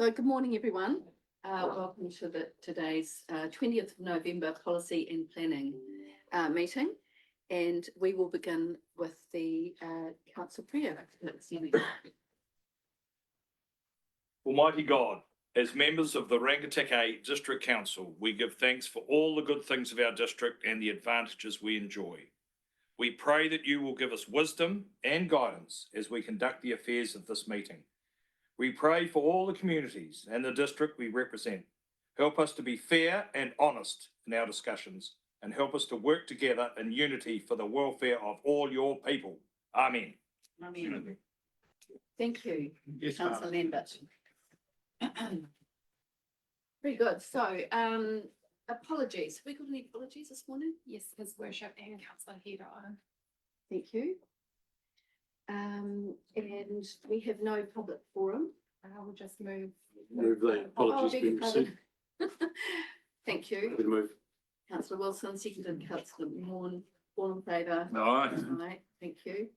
So good morning, everyone. Welcome to today's 20th of November Policy and Planning meeting. And we will begin with the council prayer. Almighty God, as members of the Rangitikei District Council, we give thanks for all the good things of our district and the advantages we enjoy. We pray that you will give us wisdom and guidance as we conduct the affairs of this meeting. We pray for all the communities and the district we represent. Help us to be fair and honest in our discussions and help us to work together in unity for the welfare of all your people. Amen. Amen. Thank you, Yes, Councillor Lambert. Very good. So, apologies. Have we got any apologies this morning? Yes, His Worship and Councillor Hiro. Thank you. And we have no public forum. I will just move. Move the apologies beg being your pardon. received. Thank you. Good move. Councillor Wilson, seconded Councillor Morn, all in favour? Aye. Aye, thank you.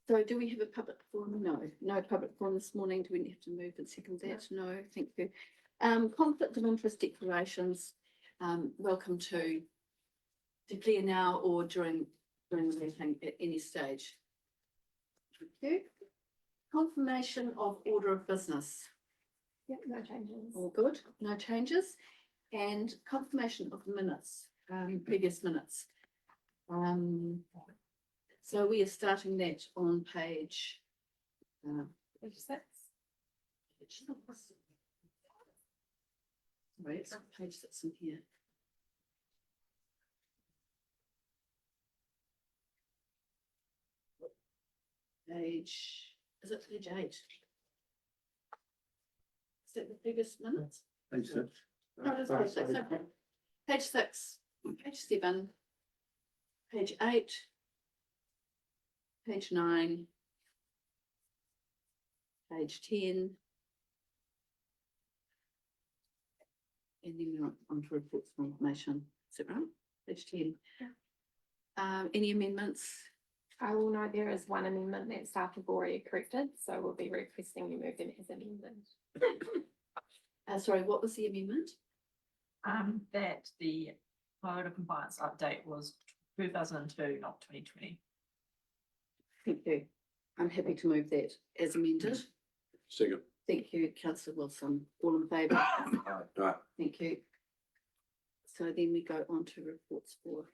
So do we have a public forum? No public forum this morning. Do we have to move and second that? No, thank you. Conflict of interest declarations, welcome to declare now or during the meeting at any stage. Thank you. Confirmation of order of business. Yep, no changes. All good, no changes. And confirmation of minutes, previous minutes. So we are starting that on page. Page 6. Sorry, it's page that's in here. Is it page 8? Is that the previous minutes? Thanks, sir. No, it's page 6, okay. Page 6, page 7, page 8, page 9, page 10, and then we're on to reports and information. Is that right? Page 10. Yeah. Any amendments? I will know there is one amendment that staff have already corrected, so we'll be requesting you move them as amended. Sorry, what was the amendment? That the code of compliance update was 2002, not 2020. Thank you. I'm happy to move that as amended. Second. Thank you, Councillor Wilson. All in favour? Right. Thank you. So then we go on to reports for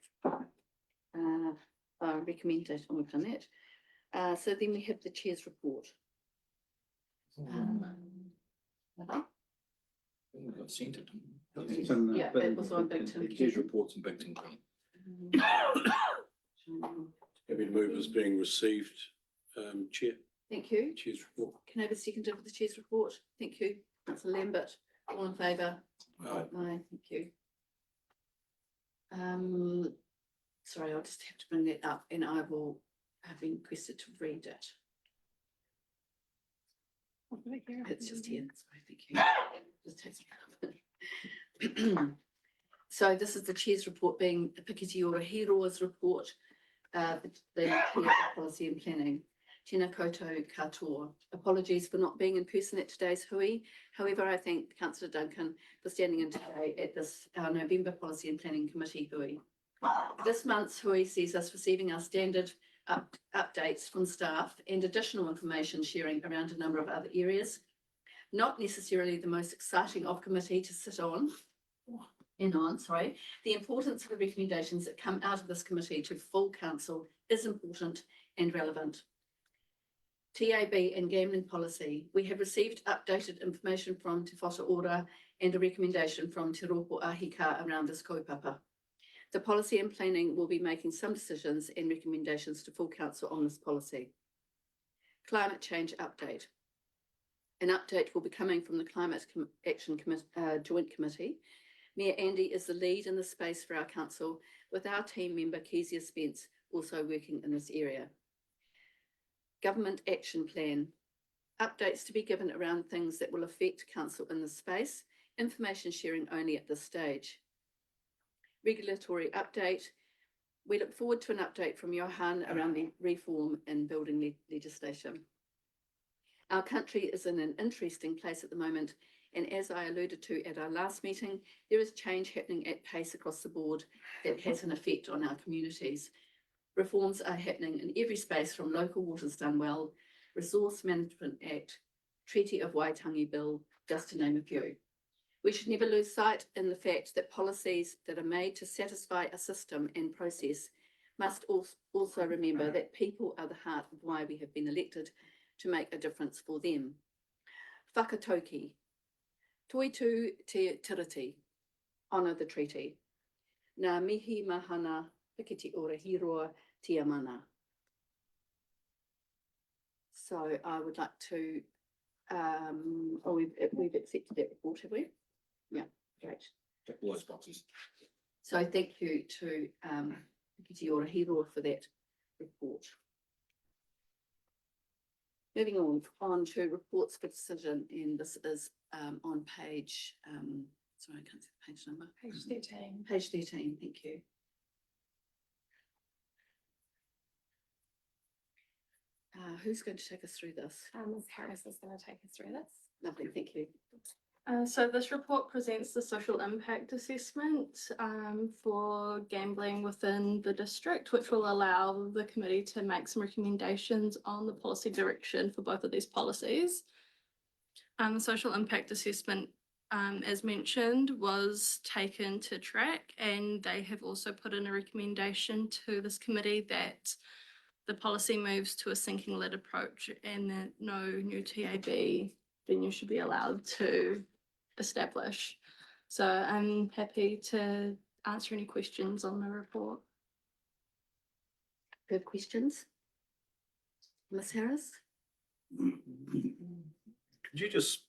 recommendation. We've done that. So then we have the chair's report. Got sent it. Yeah, it was on Bigton. His reports in Bigton. Have you move as being received, Chair? Thank you. Chair's report. Can I have a seconder for the chair's report? Thank you. Councillor Lambert. All in favour? Aye. Aye, thank you. Sorry, I'll just have to bring that up and I will have been requested to read it. It's just here. Sorry, thank you. Just takes me a minute. So this is the chair's report being Pikiti Ora Hiroa's report, the chair of policy and planning. Tēnā koutou katoa. Apologies for not being in person at today's hui. However, I thank Councillor Duncan for standing in today at this our November Policy and Planning Committee hui. This month's hui sees us receiving our standard updates from staff and additional information sharing around a number of other areas. Not necessarily the most exciting of committee to sit on. The importance of the recommendations that come out of this committee to full council is important and relevant. TAB and gambling policy. We have received updated information from Te Whatu Ora and a recommendation from Te Rōpō Ahika around this kaupapa. The policy and planning will be making some decisions and recommendations to full council on this policy. Climate change update. An update will be coming from the Climate Action Joint Committee. Mayor Andy is the lead in the space for our council, with our team member Kezia Spence also working in this area. Government action plan. Updates to be given around things that will affect council in this space. Information sharing only at this stage. Regulatory update. We look forward to an update from Johan around the reform in building legislation. Our country is in an interesting place at the moment, and as I alluded to at our last meeting, there is change happening at pace across the board that has an effect on our communities. Reforms are happening in every space, from Local Waters Done Well, Resource Management Act, Treaty of Waitangi Bill, just to name a few. We should never lose sight in the fact that policies that are made to satisfy a system and process must also remember that people are the heart of why we have been elected, to make a difference for them. Whakatoki. Toitu te tiriti. Honour the treaty. Ngā mihi mahana Piki ora hiroa tia mana. So I would like to, we've accepted that report, have we? Yeah, great. Tick all those boxes. So thank you to Piki ora hiroa for that report. Moving on to reports for decision, and this is on page, sorry, I can't see the page number. Page 13. Page 13, thank you. Who's going to take us through this? Ms. Harris is going to take us through this. Lovely, thank you. So this report presents the social impact assessment for gambling within the district, which will allow the committee to make some recommendations on the policy direction for both of these policies. The social impact assessment, as mentioned, was taken to track, and they have also put in a recommendation to this committee that the policy moves to a sinking lid approach and that no new TAB venue should be allowed to establish. So I'm happy to answer any questions on the report. Good questions? Ms. Harris? Could you just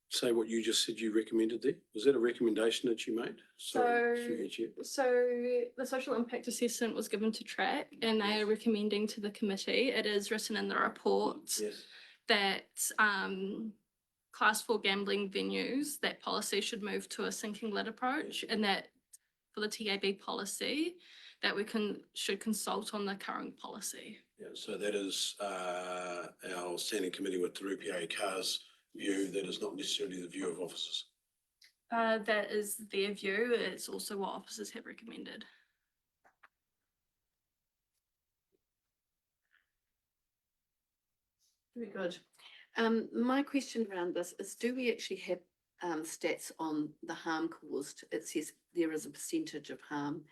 say what you just said you recommended there? Was that a recommendation that you made? Sorry, through you, Chair. So the social impact assessment was given to track and they are recommending to the committee, it is written in the report, Yes. that class 4 gambling venues, that policy should move to a sinking lid approach, and that for the TAB policy, that we should consult on the current policy. Yeah, so that is our standing committee with Te Rupiai Car's view. That is not necessarily the view of officers. That is their view. It's also what officers have recommended. Very good. My question around this is, do we actually have stats on the harm caused? It says there is a percentage of harm,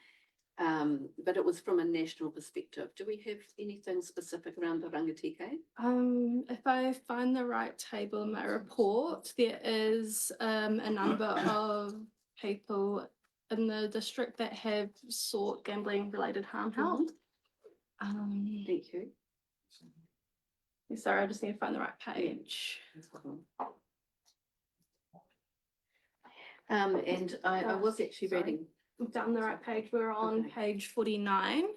but it was from a national perspective. Do we have anything specific around the Rangatike? If I find the right table in my report, there is a number of people in the district that have sought gambling related harm help. Thank you. Sorry, I just need to find the right page. And I was actually Sorry. reading. Down the right page, we're on Okay. page 49.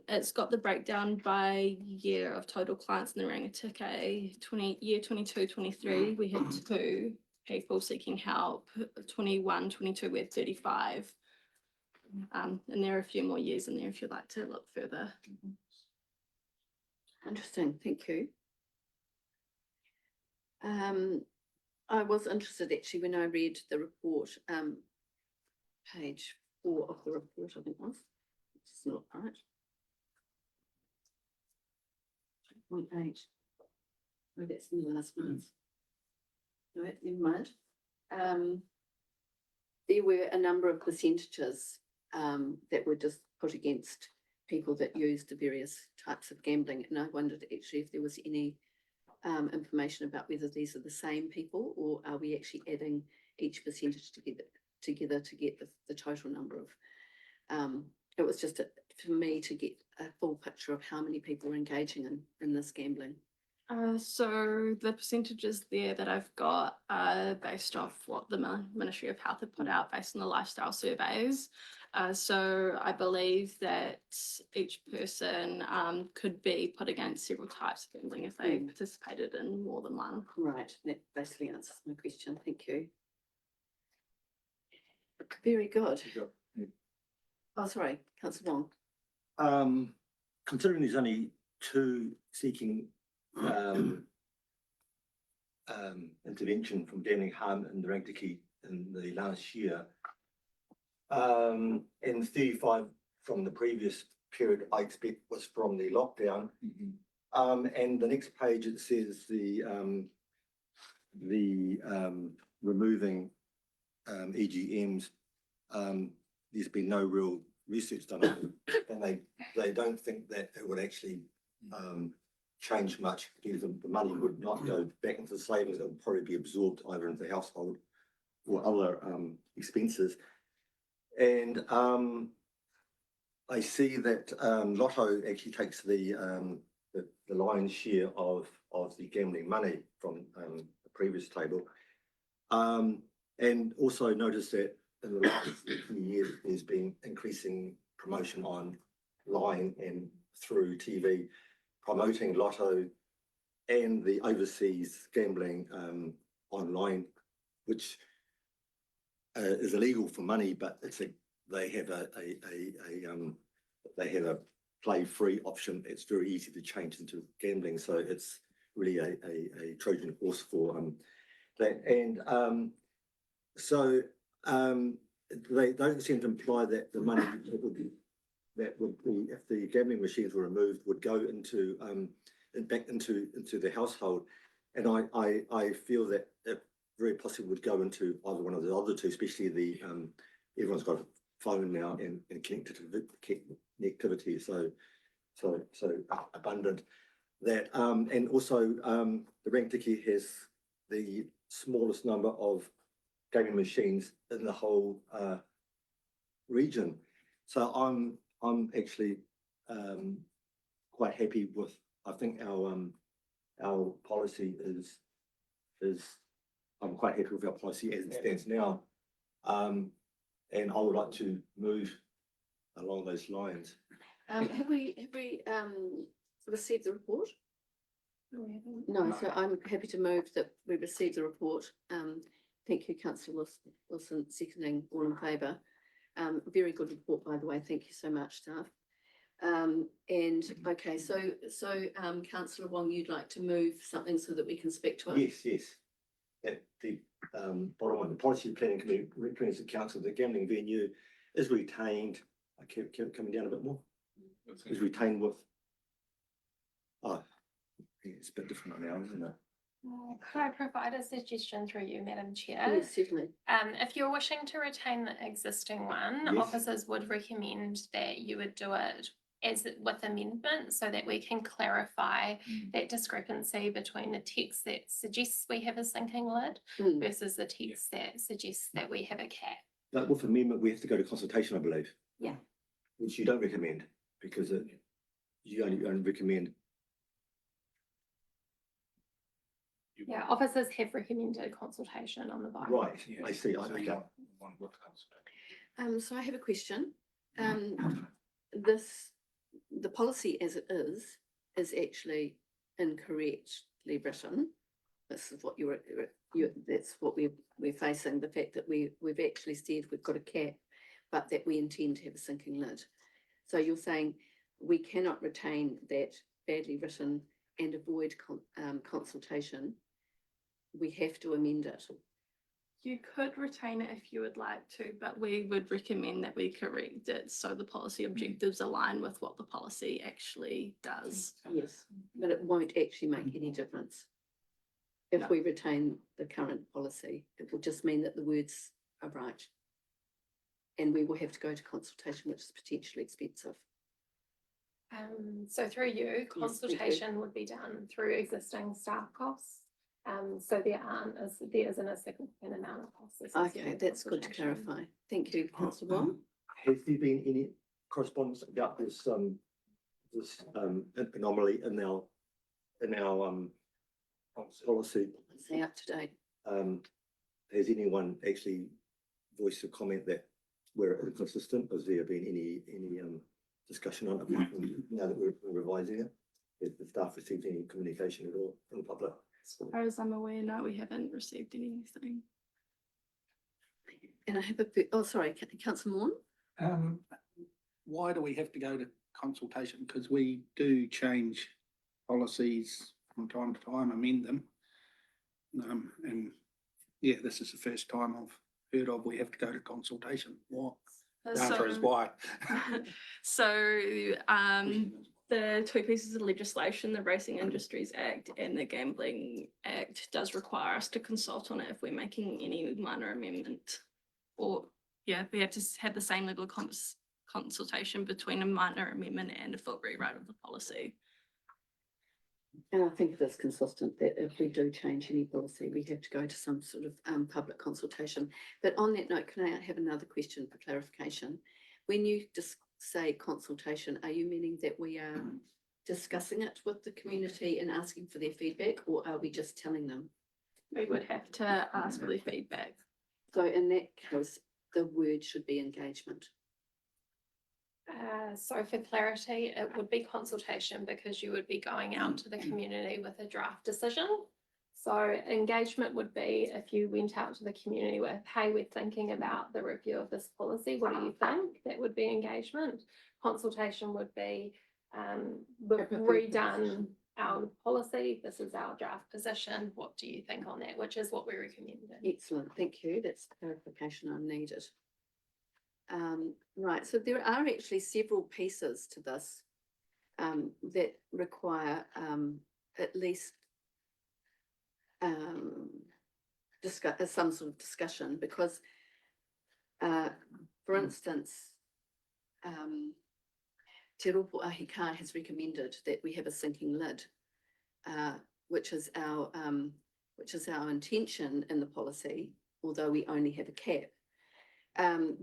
It's got the breakdown by year of total clients in the Rangatike. Year 22-23, we had 2 people seeking help. 21-22, we had 35. And there are a few more years in there if you'd like to look further. Interesting, thank you. I was interested actually when I read the report, page 4 of the report, I think it was. It's not right. 0.8. Oh, that's in the last month. No, never mind. There were a number of percentages that were just put against people that used the various types of gambling, and I wondered actually if there was any information about whether these are the same people, or are we actually adding each percentage together to get the total number of. It was just for me to get a full picture of how many people are engaging in this gambling. So the percentages there that I've got are based off what the Ministry of Health have put out based on the lifestyle surveys. So I believe that each person could be put against several types of gambling if they participated in more than one. Right, that basically answers my question. Thank you. Very good. Oh, sorry, Councillor Wong. Considering there's only 2 seeking intervention from gambling harm in the Rangitaki in the last year. And 35 from the previous period, I expect was from the lockdown. And the next page, it says the removing EGMs. There's been no real research done on it, and they don't think that it would actually change much, because the money would not go back into the savings. It would probably be absorbed either into the household or other expenses. And I see that Lotto actually takes the lion's share of the gambling money from the previous table. And also notice that in the last few years, there's been increasing promotion online and through TV, promoting Lotto and the overseas gambling online, which is illegal for money, but they have a play free option. It's very easy to change into gambling, so it's really a Trojan horse for that. And so they don't seem to imply that the money that would be, if the gambling machines were removed, would go into back into the household. And I feel that it very possibly would go into either one of the other two, especially the everyone's got a phone now and connectivity so abundant that and also the Rangitaki has the smallest number of gaming machines in the whole region. So I'm actually quite happy with, I think our policy is I'm quite happy with our policy as it stands now. And I would like to move along those lines. Have we received the report? No, so I'm happy to move that we receive the report. Thank you, Councillor Wilson, seconding, all in favour. Very good report, by the way. Thank you so much, staff. And okay, so Councillor Wong, you'd like to move something so that we can speak to it? Yes. At the bottom of the policy planning committee recommends the council the gambling venue is retained. I keep coming down a bit more. Is retained with. Oh, it's a bit different now, isn't it? Could I provide a suggestion through you, Madam Chair? Yes, certainly. If you're wishing to retain the existing one, Yes. officers would recommend that you would do it as with amendment, so that we can clarify that discrepancy between the text that suggests we have a sinking lid Mm. versus the text that suggests that we have a cap. But with amendment, we have to go to consultation, I believe. Yeah. Which you don't recommend, because you only recommend. Yeah, officers have recommended consultation on the bylaw. Right, I see, okay. So I have a question. The policy as it is actually incorrectly written. This is what that's what we're facing, the fact that we've actually said we've got a cap, but that we intend to have a sinking lid. So you're saying we cannot retain that badly written and avoid consultation. We have to amend it. You could retain it if you would like to, but we would recommend that we correct it so the policy objectives align with what the policy actually does. Yes, but it won't actually make any difference. If No. we retain the current policy, it will just mean that the words are right. And we will have to go to consultation, which is potentially expensive. So through you, thank you. consultation would be done through existing staff costs. So there isn't a significant amount of costs. associated Okay, with that's good to consultation. clarify. Thank you, Councillor Wong. Has there been any correspondence about this anomaly in our policy? Say up to date. Has anyone actually voiced a comment that we're inconsistent? Has there been any discussion on it now that we're revising it? Has the staff received any communication at all from the public? As far as I'm aware, no, we haven't received anything. And I have sorry, Councillor Morn? Why do we have to go to consultation? Because we do change policies from time to time, amend them. And yeah, this is the first time I've heard of we have to go to consultation. What? The answer is So- why. So, the two pieces of legislation, the Racing Industries Act and the Gambling Act, does require us to consult on it if we're making any minor amendment. Or, yeah, we have to have the same level of consultation between a minor amendment and a full rewrite of the policy. And I think it is consistent that if we do change any policy, we have to go to some sort of public consultation. But on that note, can I have another question for clarification? When you just say consultation, are you meaning that we are discussing it with the community and asking for their feedback, or are we just telling them? We would have to ask for their feedback. So in that case, the word should be engagement. So for clarity, it would be consultation because you would be going out to the community with a draft decision. So engagement would be if you went out to the community with, hey, we're thinking about the review of this policy. What do you think? That would be engagement. Consultation would be, we've redone our policy. This is our draft position. What do you think on that? Which is what we recommended. Excellent, thank you. That's the clarification I needed. Right, so there are actually several pieces to this that require at least some sort of discussion because, for instance, Te Rōpō Ahika has recommended that we have a sinking lid, which is our intention in the policy, although we only have a cap.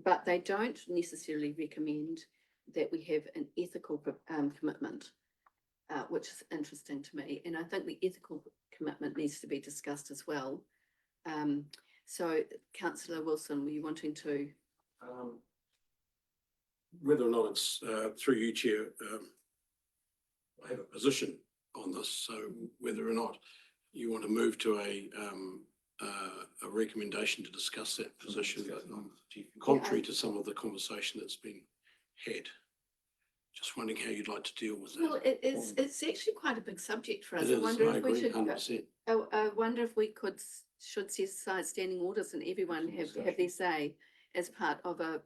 But they don't necessarily recommend that we have an ethical commitment, which is interesting to me. And I think the ethical commitment needs to be discussed as well. So Councillor Wilson, were you wanting to? Whether or not it's through you, Chair, I have a position on this. So whether or not you want to move to a recommendation to discuss that position, contrary to some of the conversation that's been had. Just wondering how you'd like to deal with that. Well, it's actually quite a big subject for us. It is, wonder I if we agree, should. 100%. I wonder if we should set aside standing orders and everyone have their say as part of a,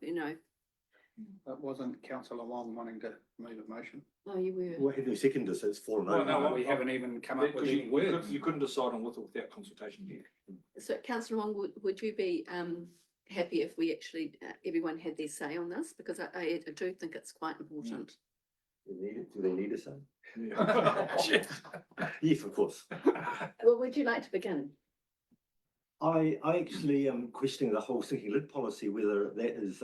That wasn't councillor Wong wanting to move a motion. Oh, you were. Well, have you seconded this? It's fallen Well, over. no, We haven't even come up with Because any words. you couldn't decide on with or without consultation yet. So Councillor Wong, would you be happy if we actually, everyone had their say on this? Because I do think it's quite important. Do they need a say? Yeah. Yes, of course. Well, would you like to begin? I actually am questioning the whole sinking lid policy, whether that is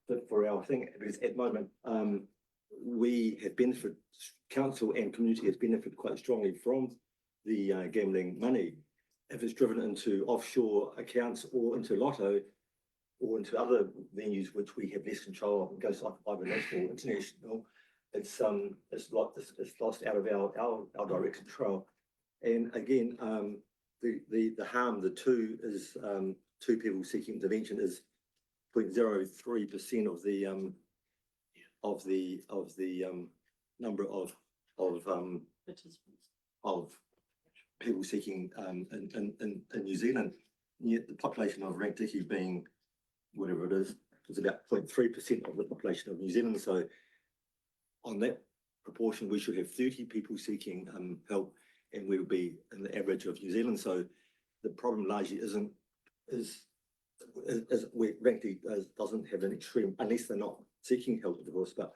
fit for our thing, because at the moment, we have benefited, council and community has benefited quite strongly from the gambling money. If it's driven into offshore accounts or into lotto or into other venues which we have less control of, it goes like either national, international, it's lost out of our direct control. And again, the harm, the two is two people seeking intervention is 0.03% of the number of people seeking in New Zealand. Yet the population of Rangitiki being whatever it is about 0.3% of the population of New Zealand. So on that proportion, we should have 30 people seeking help, and we would be in the average of New Zealand. So the problem largely is where Rangitiki doesn't have an extreme, unless they're not seeking help, of course, but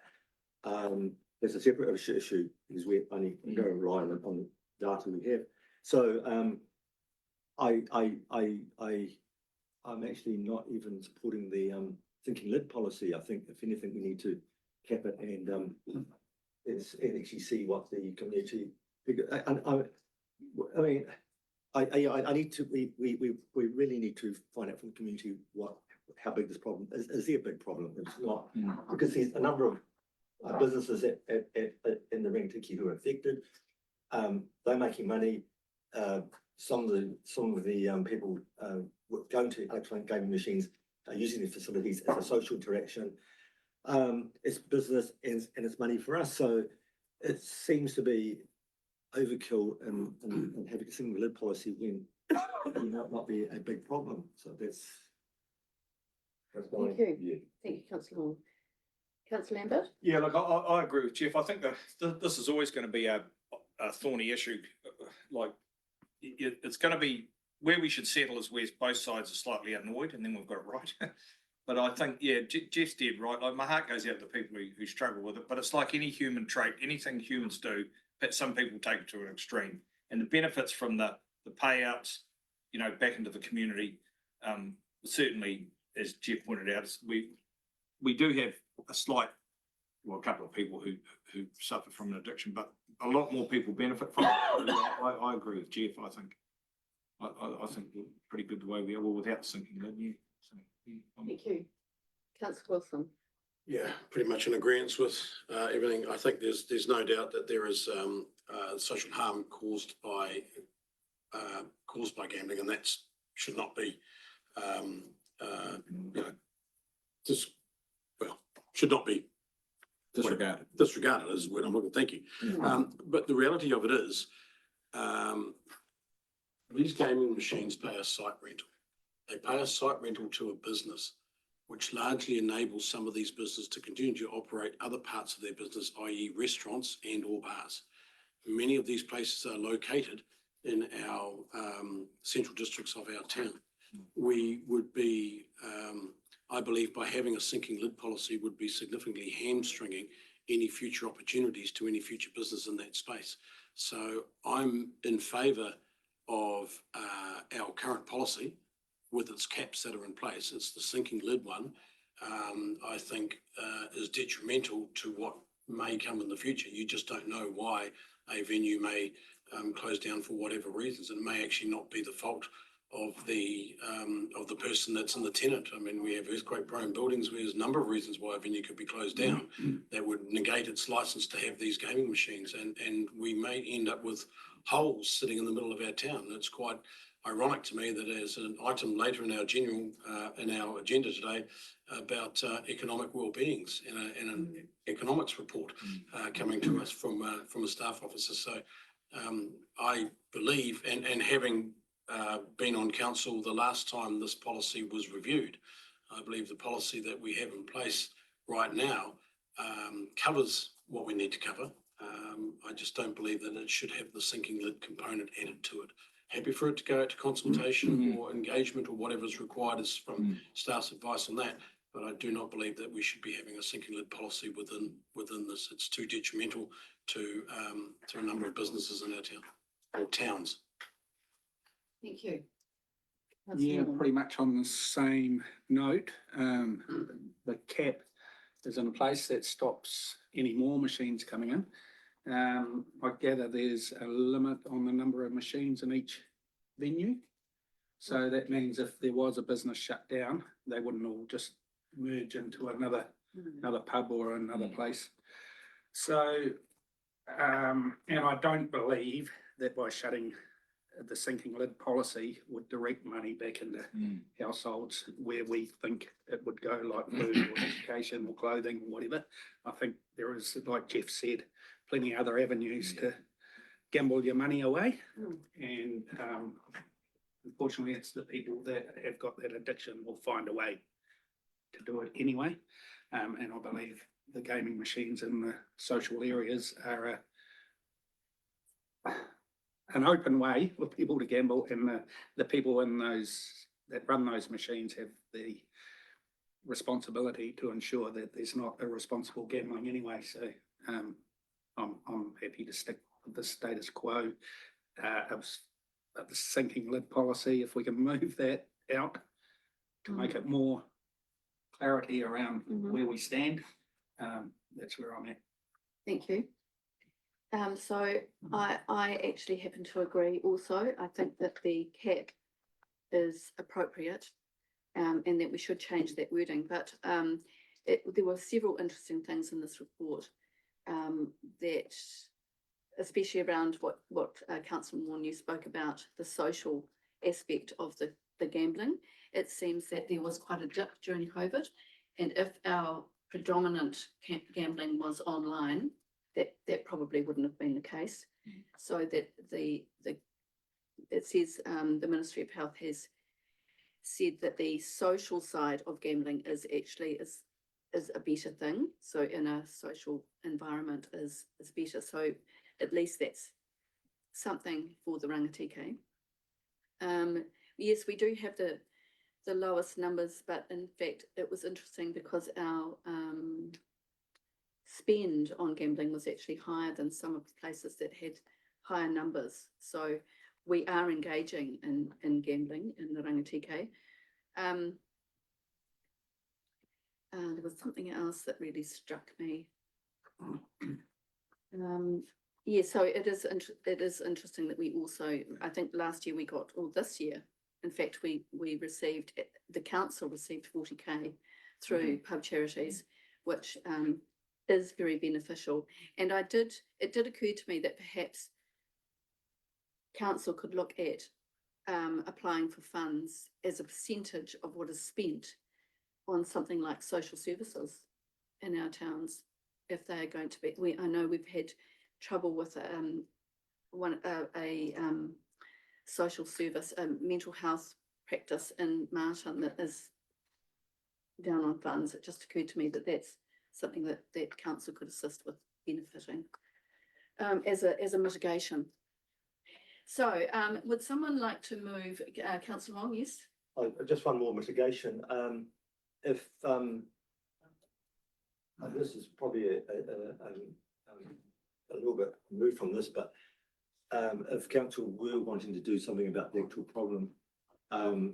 there's a separate issue because we're only going to rely on the data we have. So I'm actually not even supporting the sinking lid policy. I think if anything, we need to cap it and actually see what the community. I mean, I need to. We really need to find out from the community how big this problem is. Is there a big problem? It's not, because there's a number of businesses in the Rangitiki who are affected. They're making money. Some of the people going to electronic gaming machines are using the facilities as a social interaction. It's business and it's money for us. So it seems to be overkill and having a single lid policy when would not be a big problem. So that's my Thank you. view. Thank you, councillor Hall. Councillor Lambert? Yeah, look, I agree with Jeff. I think that this is always going to be a thorny issue. Like, it's going to be where we should settle is where both sides are slightly annoyed, and then we've got it right. But I think, yeah, Jeff's dead right. Like, my heart goes out to people who struggle with it. But it's like any human trait, anything humans do, but some people take it to an extreme. And the benefits from the payouts, you know, back into the community, certainly, as Jeff pointed out, we do have a couple of people who suffer from an addiction, but a lot more people benefit from it. I agree with Jeff. I think we're pretty good the way we are, well, without sinking that. Yeah. So, yeah, Thank you. Councillor Wilson? Yeah, pretty much in agreement with everything. I think there's no doubt that there is social harm caused by gambling, and that should not be should not be disregarded. disregarded is what I'm looking. Thank you. But the reality of it is, these gaming machines pay a site rental. They pay a site rental to a business, which largely enables some of these businesses to continue to operate other parts of their business, i.e. restaurants and or bars. Many of these places are located in our central districts of our town. We would be, I believe, by having a sinking lid policy, would be significantly hamstringing any future opportunities to any future business in that space. So I'm in favour of our current policy with its caps that are in place. It's the sinking lid one, I think, is detrimental to what may come in the future. You just don't know why a venue may close down for whatever reasons, and it may actually not be the fault of the person that's in the tenant. I mean, we have earthquake-prone buildings where there's a number of reasons why a venue could be closed down that would negate its license to have these gaming machines, and we may end up with holes sitting in the middle of our town. It's quite ironic to me that as an item later in our agenda today about economic well-beings and an economics report coming to us from a staff officer. So I believe, and having been on council the last time this policy was reviewed, I believe the policy that we have in place right now covers what we need to cover. I just don't believe that it should have the sinking lid component added to it. Happy for it to go out to consultation or engagement or whatever is required as from staff's advice on that. But I do not believe that we should be having a sinking lid policy within this. It's too detrimental to a number of businesses in our town or towns. Thank you. Yeah, pretty much on the same note. The cap is in place that stops any more machines coming in. I gather there's a limit on the number of machines in each venue. So that means if there was a business shut down, they wouldn't all just merge into another pub or another place. So, and I don't believe that by shutting the sinking lid policy would direct money back into households where we think it would go, like food or education or clothing or whatever. I think there is, like Jeff said, plenty of other avenues to gamble your money away. And unfortunately, it's the people that have got that addiction will find a way to do it anyway. And I believe the gaming machines in the social areas are an open way for people to gamble, and the people in those that run those machines have the responsibility to ensure that there's not irresponsible gambling anyway. So I'm happy to stick with the status quo of the sinking lid policy. If we can move that out to make it more clarity around where we stand, that's where I'm at. Thank you. So I actually happen to agree also. I think that the cap is appropriate and that we should change that wording. But there were several interesting things in this report that, especially around what Councillor Moore spoke about, the social aspect of the gambling. It seems that there was quite a dip during COVID, and if our predominant gambling was online, that probably wouldn't have been the case. So that the it says, the Ministry of Health has said that the social side of gambling is actually is a better thing. So in a social environment is better. So at least that's something for the rangatike. Yes, we do have the lowest numbers, but in fact, it was interesting because our spend on gambling was actually higher than some of the places that had higher numbers. So we are engaging in gambling in the rangatike. There was something else that really struck me. Yeah, so it is interesting that we also, I think last year we got, or this year, in fact, we received, the council received 40K through pub charities, which is very beneficial. And it did occur to me that perhaps council could look at applying for funds as a percentage of what is spent on something like social services in our towns, if they are going to be. I know we've had trouble with a social service, a mental health practice in Martin that is down on funds. It just occurred to me that that's something that council could assist with benefiting as a mitigation. So would someone like to move, Councillor Long? Yes. Just one more mitigation. If this is probably a little bit removed from this, but if council were wanting to do something about the actual problem, a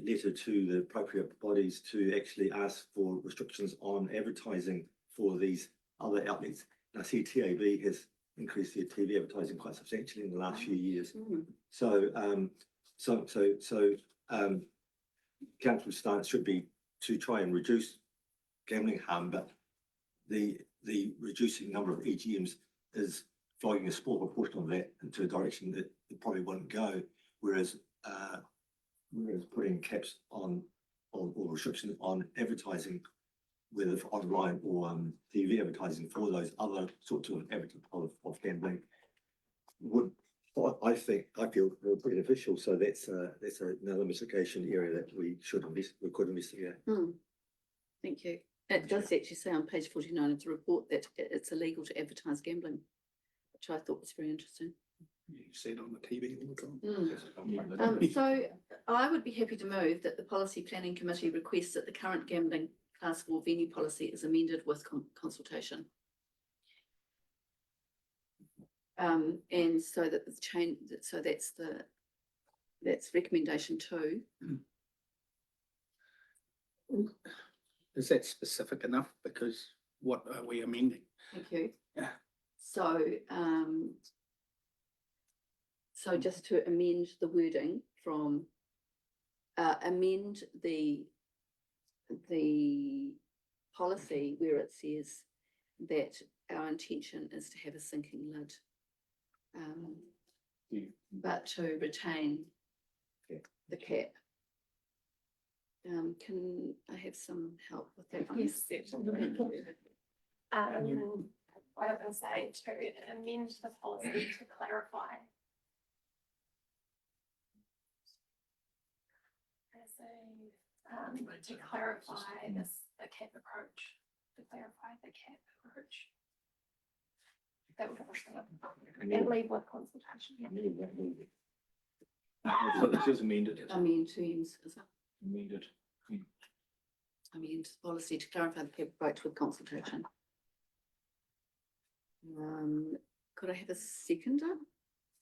letter to the appropriate bodies to actually ask for restrictions on advertising for these other outlets. And I see TAB has increased their TV advertising quite substantially in the last few years. So council's stance should be to try and reduce gambling harm, but the reducing number of EGMs is flogging a small proportion of that into a direction that it probably won't go, whereas putting caps on or restrictions on advertising, whether for online or TV advertising for those other sorts of of gambling would, I feel pretty beneficial. So that's another mitigation area that we could investigate. Thank you. It does actually say on page 49 of the report that it's illegal to advertise gambling, which I thought was very interesting. You see it on the TV all the time. So I would be happy to move that the Policy Planning Committee requests that the current gambling Class 4 venue policy is amended with consultation. And so that the change, so that's recommendation 2. Is that specific enough? Because what are we amending? Thank you. Yeah. So, so just to amend the wording from, amend the policy where it says that our intention is to have a sinking lid, but to retain the cap. Can I have some help with that one? Yes, certainly. I would say to amend the policy to clarify. To clarify the cap approach, to clarify the cap approach. That would and leave with consultation. So it's just amended. Amend to use, is it? Amended. Amend policy to clarify the cap approach with consultation. Could I have a seconder?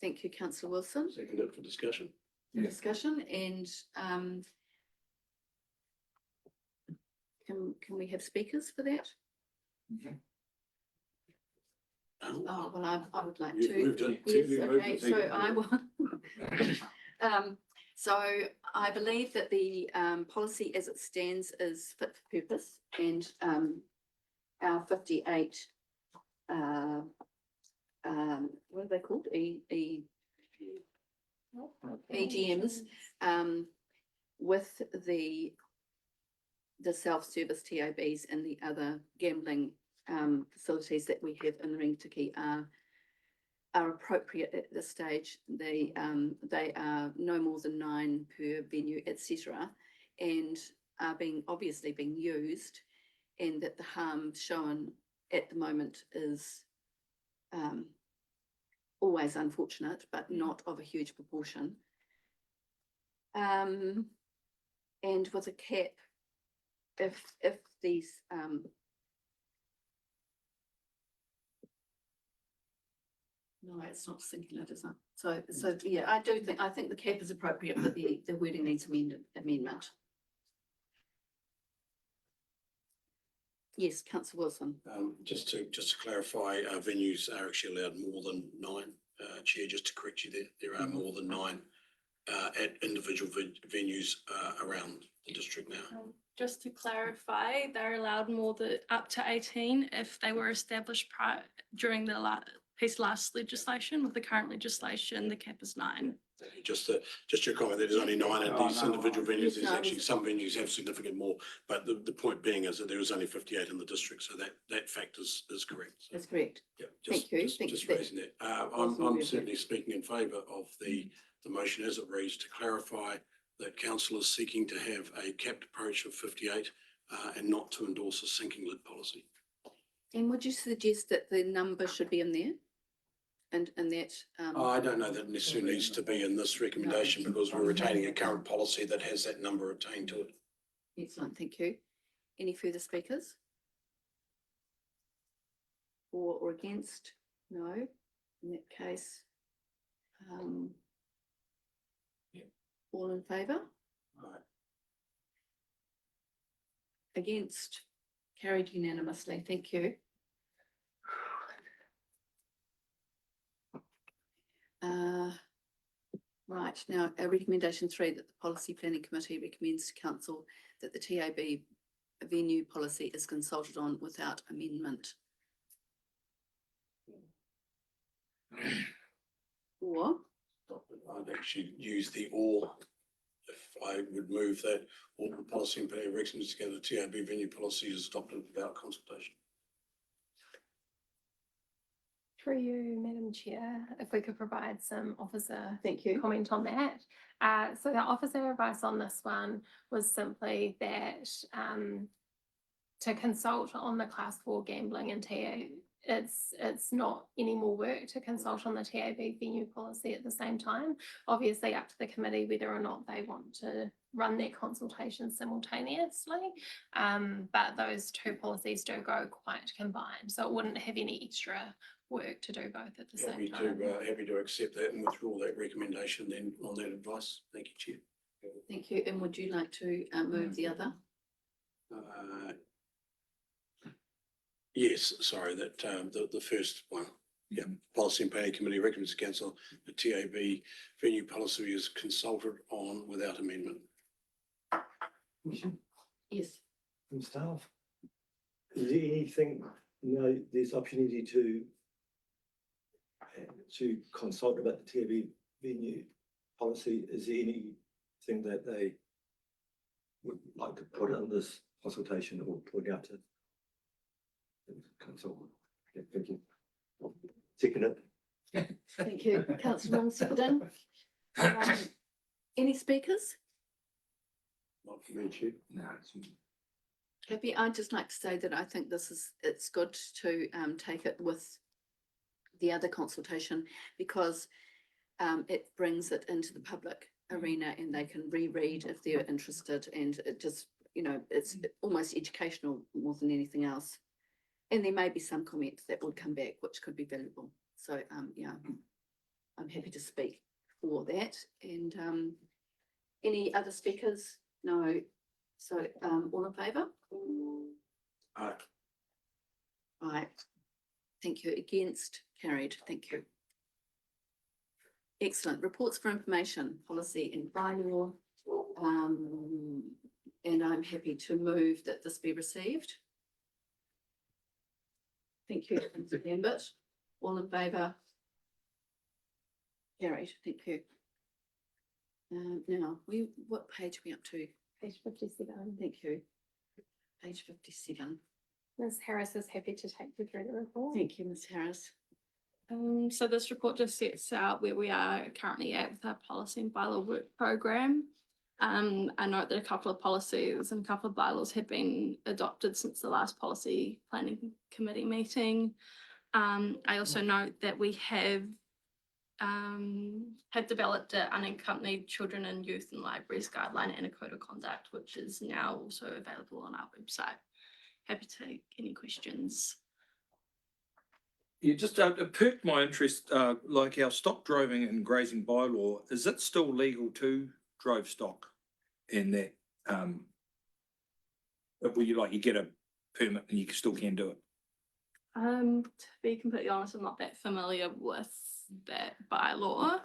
Thank you, Councillor Wilson. Second it for discussion. Discussion and can we have speakers for that? Oh, well, I would like You've to. moved it. Yes, You've moved okay, it. so I will. So I believe that the policy as it stands is fit for purpose, and our 58 what are they called? EGMs with the self-service TABs and the other gambling facilities that we have in the Rangatiki are are appropriate at this stage. They are no more than 9 per venue, etc., and are obviously being used, and that the harm shown at the moment is always unfortunate, but not of a huge proportion. And with a cap, if these no, it's not singular, is it? So yeah, I think the cap is appropriate, but the wording needs amendment. Yes, councillor Wilson. Just to clarify, venues are actually allowed more than 9. Chair, just to correct you there are more than 9 at individual venues around the district now. Just to clarify, they're allowed more than up to 18 if they were established during the last legislation. With the current legislation, the cap is 9. Just your comment, there's only 9 at these individual venues. There's No, actually some venues have significant more, but the point being is that there is only 58 in the district, so that fact is correct. So, That's correct. yeah, Thank you. Thank just you. raising that. Awesome. I'm certainly speaking in favour of the motion as it reads, to clarify that council is seeking to have a capped approach of 58 and not to endorse a sinking lid policy. And would you suggest that the number should be in there? And that I don't know that it necessarily needs to be in this recommendation because we're retaining a current policy that has that number attained to it. excellent, thank you. Any further speakers? For or against? No. In that case, all in favour? Right. Against? Carried unanimously, thank you. Right, now, recommendation 3, that the Policy Planning Committee recommends to council that the TAB venue policy is consulted on without amendment. Or, I'd actually use the or, if I would move that all the policy and planning recommends together, the TAB venue policy is adopted without consultation. Through you, Madam Chair, if we could provide some officer thank you. comment on that. So the officer advice on this one was simply that to consult on the class 4 gambling and TA, it's not any more work to consult on the TAB venue policy at the same time. Obviously up to the committee whether or not they want to run their consultation simultaneously. But those two policies do go quite combined, so it wouldn't have any extra work to do both at the same time. Happy to accept that and withdraw that recommendation then on that advice. Thank you, Chair. Thank you. And would you like to move the other? Yes, sorry, that the first one. Yeah, Policy and Planning Committee recommends to council the TAB venue policy is consulted on without amendment. Yes. From staff. Is there anything, there's opportunity to consult about the TAB venue policy? Is there anything that they would like to put in this consultation or put out to consult? Okay, thank you. Second it. Thank you. Councillor Wong, seconded. Any speakers? Not for me, Chair. No. Happy, I'd just like to say that I think it's good to take it with the other consultation because it brings it into the public arena and they can reread if they're interested, and it just, it's almost educational more than anything else. And there may be some comments that would come back which could be valuable. So yeah, I'm happy to speak for that. And any other speakers? No. So all in favour? Aye. Aye. Thank you. Against? Carried. Thank you. Excellent. Reports for information, policy and bylaw. And I'm happy to move that this be received. Thank you, Councillor Lambert. All in favour? Carried. Thank you. Now, what page are we up to? Page 57. Thank you. Page 57. Ms. Harris is happy to take you through the report. Thank you, Ms. Harris. So this report just sets out where we are currently at with our policy and bylaw work program. I note that a couple of policies and a couple of bylaws have been adopted since the last policy planning committee meeting. I also note that we have developed an unaccompanied children and youth in libraries guideline and a code of conduct, which is now also available on our website. Happy to take any questions. Yeah, just it perked my interest, like our stock droving and grazing bylaw, is it still legal to drove stock in that? If we, like, you get a permit and you still can do it? To be completely honest, I'm not that familiar with that bylaw,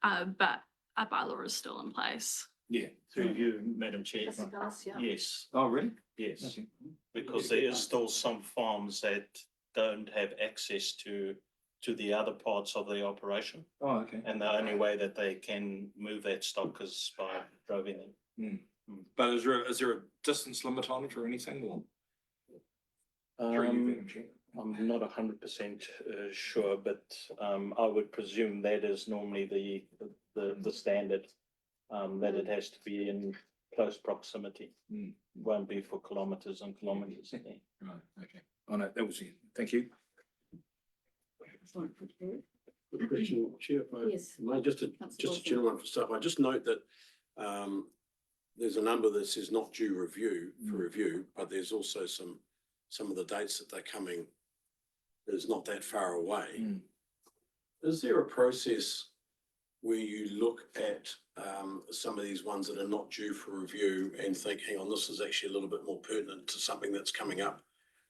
but our bylaw is still in place. Yeah. Through you, Madam Chair. Yes, it does, yeah. Yes, Oh, really? yes, Okay. because there is still some farms that don't have access to the other parts of the operation. Oh, okay. And the only way that they can move that stock is by droving it. But is there a distance limit on it or anything, or? Through you, Madam Chair? I'm not 100% sure, but I would presume that is normally the standard, that it has to be in close proximity. Won't be for kilometres and kilometres. Right, okay. Oh, no, that was it. Thank you. Good question, Chair. If I Yes. may, just a Councillor general one for staff. I just note that there's a number that says not due review for review, but there's also some of the dates that they're coming is not that far away. Is there a process where you look at some of these ones that are not due for review and think, hang on, this is actually a little bit more pertinent to something that's coming up,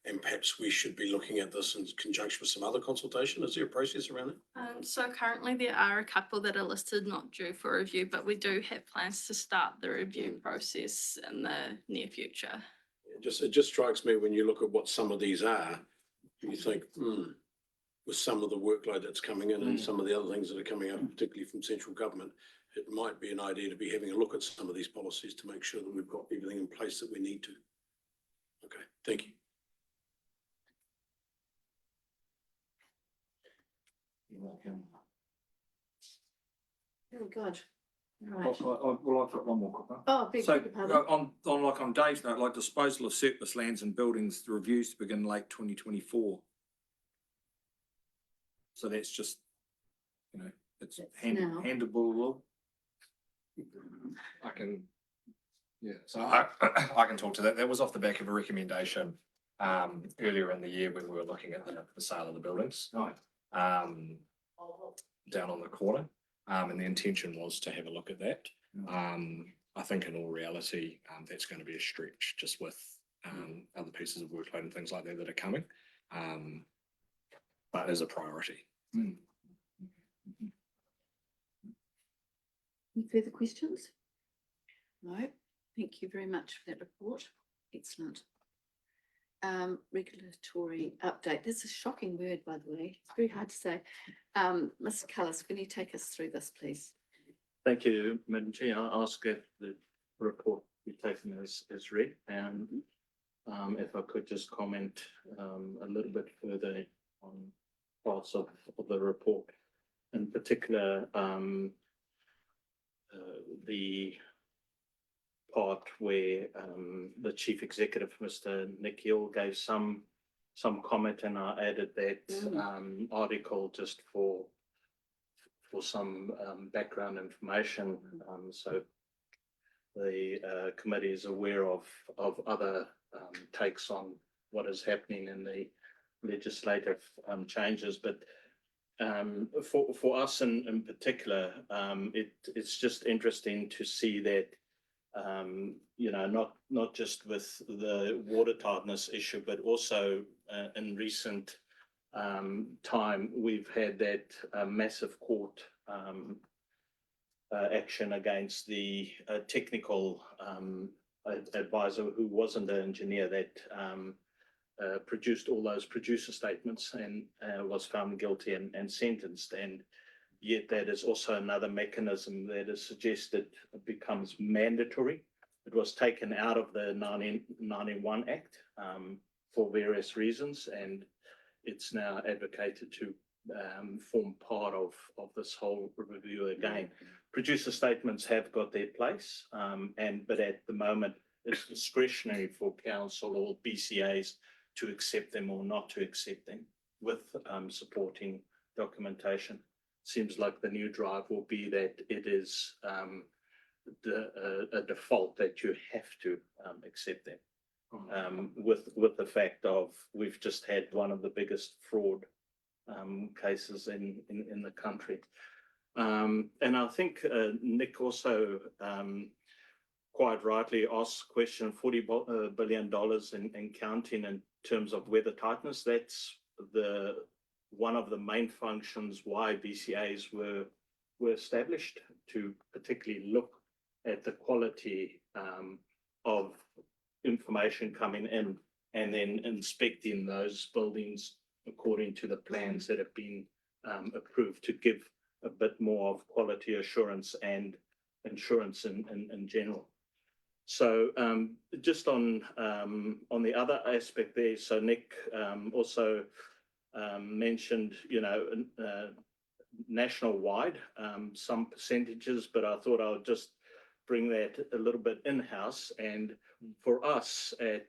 and perhaps we should be looking at this in conjunction with some other consultation? Is there a process around it? So currently there are a couple that are listed not due for review, but we do have plans to start the review process in the near future. It just strikes me when you look at what some of these are, you think, with some of the workload that's coming in and some of the other things that are coming up, particularly from central government, it might be an idea to be having a look at some of these policies to make sure that we've got everything in place that we need to. Okay, thank you. Very good. Well, Right. I've got one more. Cooper. Oh, beg So, your pardon. on Dave's note, like disposal of surplus lands and buildings, the reviews to begin late 2024. So that's just, it's That's now. handable. I can, yeah, so I can talk to that. That was off the back of a recommendation earlier in the year when we were looking at the sale of the buildings Right. down on the corner. And the intention was to have a look at that. I think in all reality, that's going to be a stretch just with other pieces of workload and things like that are coming. But as a priority. Any further questions? No, thank you very much for that report. Excellent. Regulatory update. This is a shocking word, by the way. It's very hard to say. Mr. Cullis, can you take us through this, please? Thank you, Madam Chair. I ask that the report be taken as read, and if I could just comment a little bit further on parts of the report, in particular the part where the Chief Executive, Mr. Nick Hill, gave some comment, and I added that article just for some background information, so the committee is aware of other takes on what is happening in the legislative changes, but for us in particular, it's just interesting to see that not just with the water tightness issue, but also in recent time, we've had that massive court action against the technical advisor who wasn't an engineer that produced all those producer statements and was found guilty and sentenced. And yet that is also another mechanism that is suggested becomes mandatory. It was taken out of the 1991 Act for various reasons, and it's now advocated to form part of this whole review again. Producer statements have got their place, but at the moment, it's discretionary for council or BCAs to accept them or not to accept them with supporting documentation. Seems like the new drive will be that it is a default that you have to accept them. With the fact of we've just had one of the biggest fraud cases in the country. And I think Nick also quite rightly asked a question, $40 billion in counting in terms of weather tightness. That's one of the main functions why BCAs were established, to particularly look at the quality of information coming in and then inspecting those buildings according to the plans that have been approved, to give a bit more of quality assurance and insurance in general. So just on the other aspect there, so Nick also mentioned, national-wide, some percentages, but I thought I would just bring that a little bit in-house. And for us at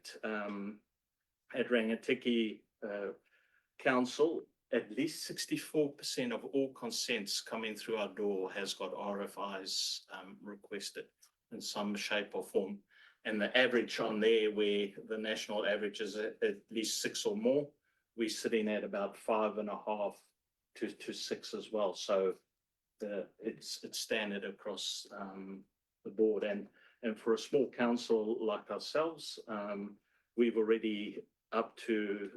Rangitikei Council, at least 64% of all consents coming through our door has got RFIs requested in some shape or form. And the average on there, where the national average is at least 6 or more, we're sitting at about 5.5 to 6 as well. So it's standard across the board. And for a small council like ourselves, we've already up to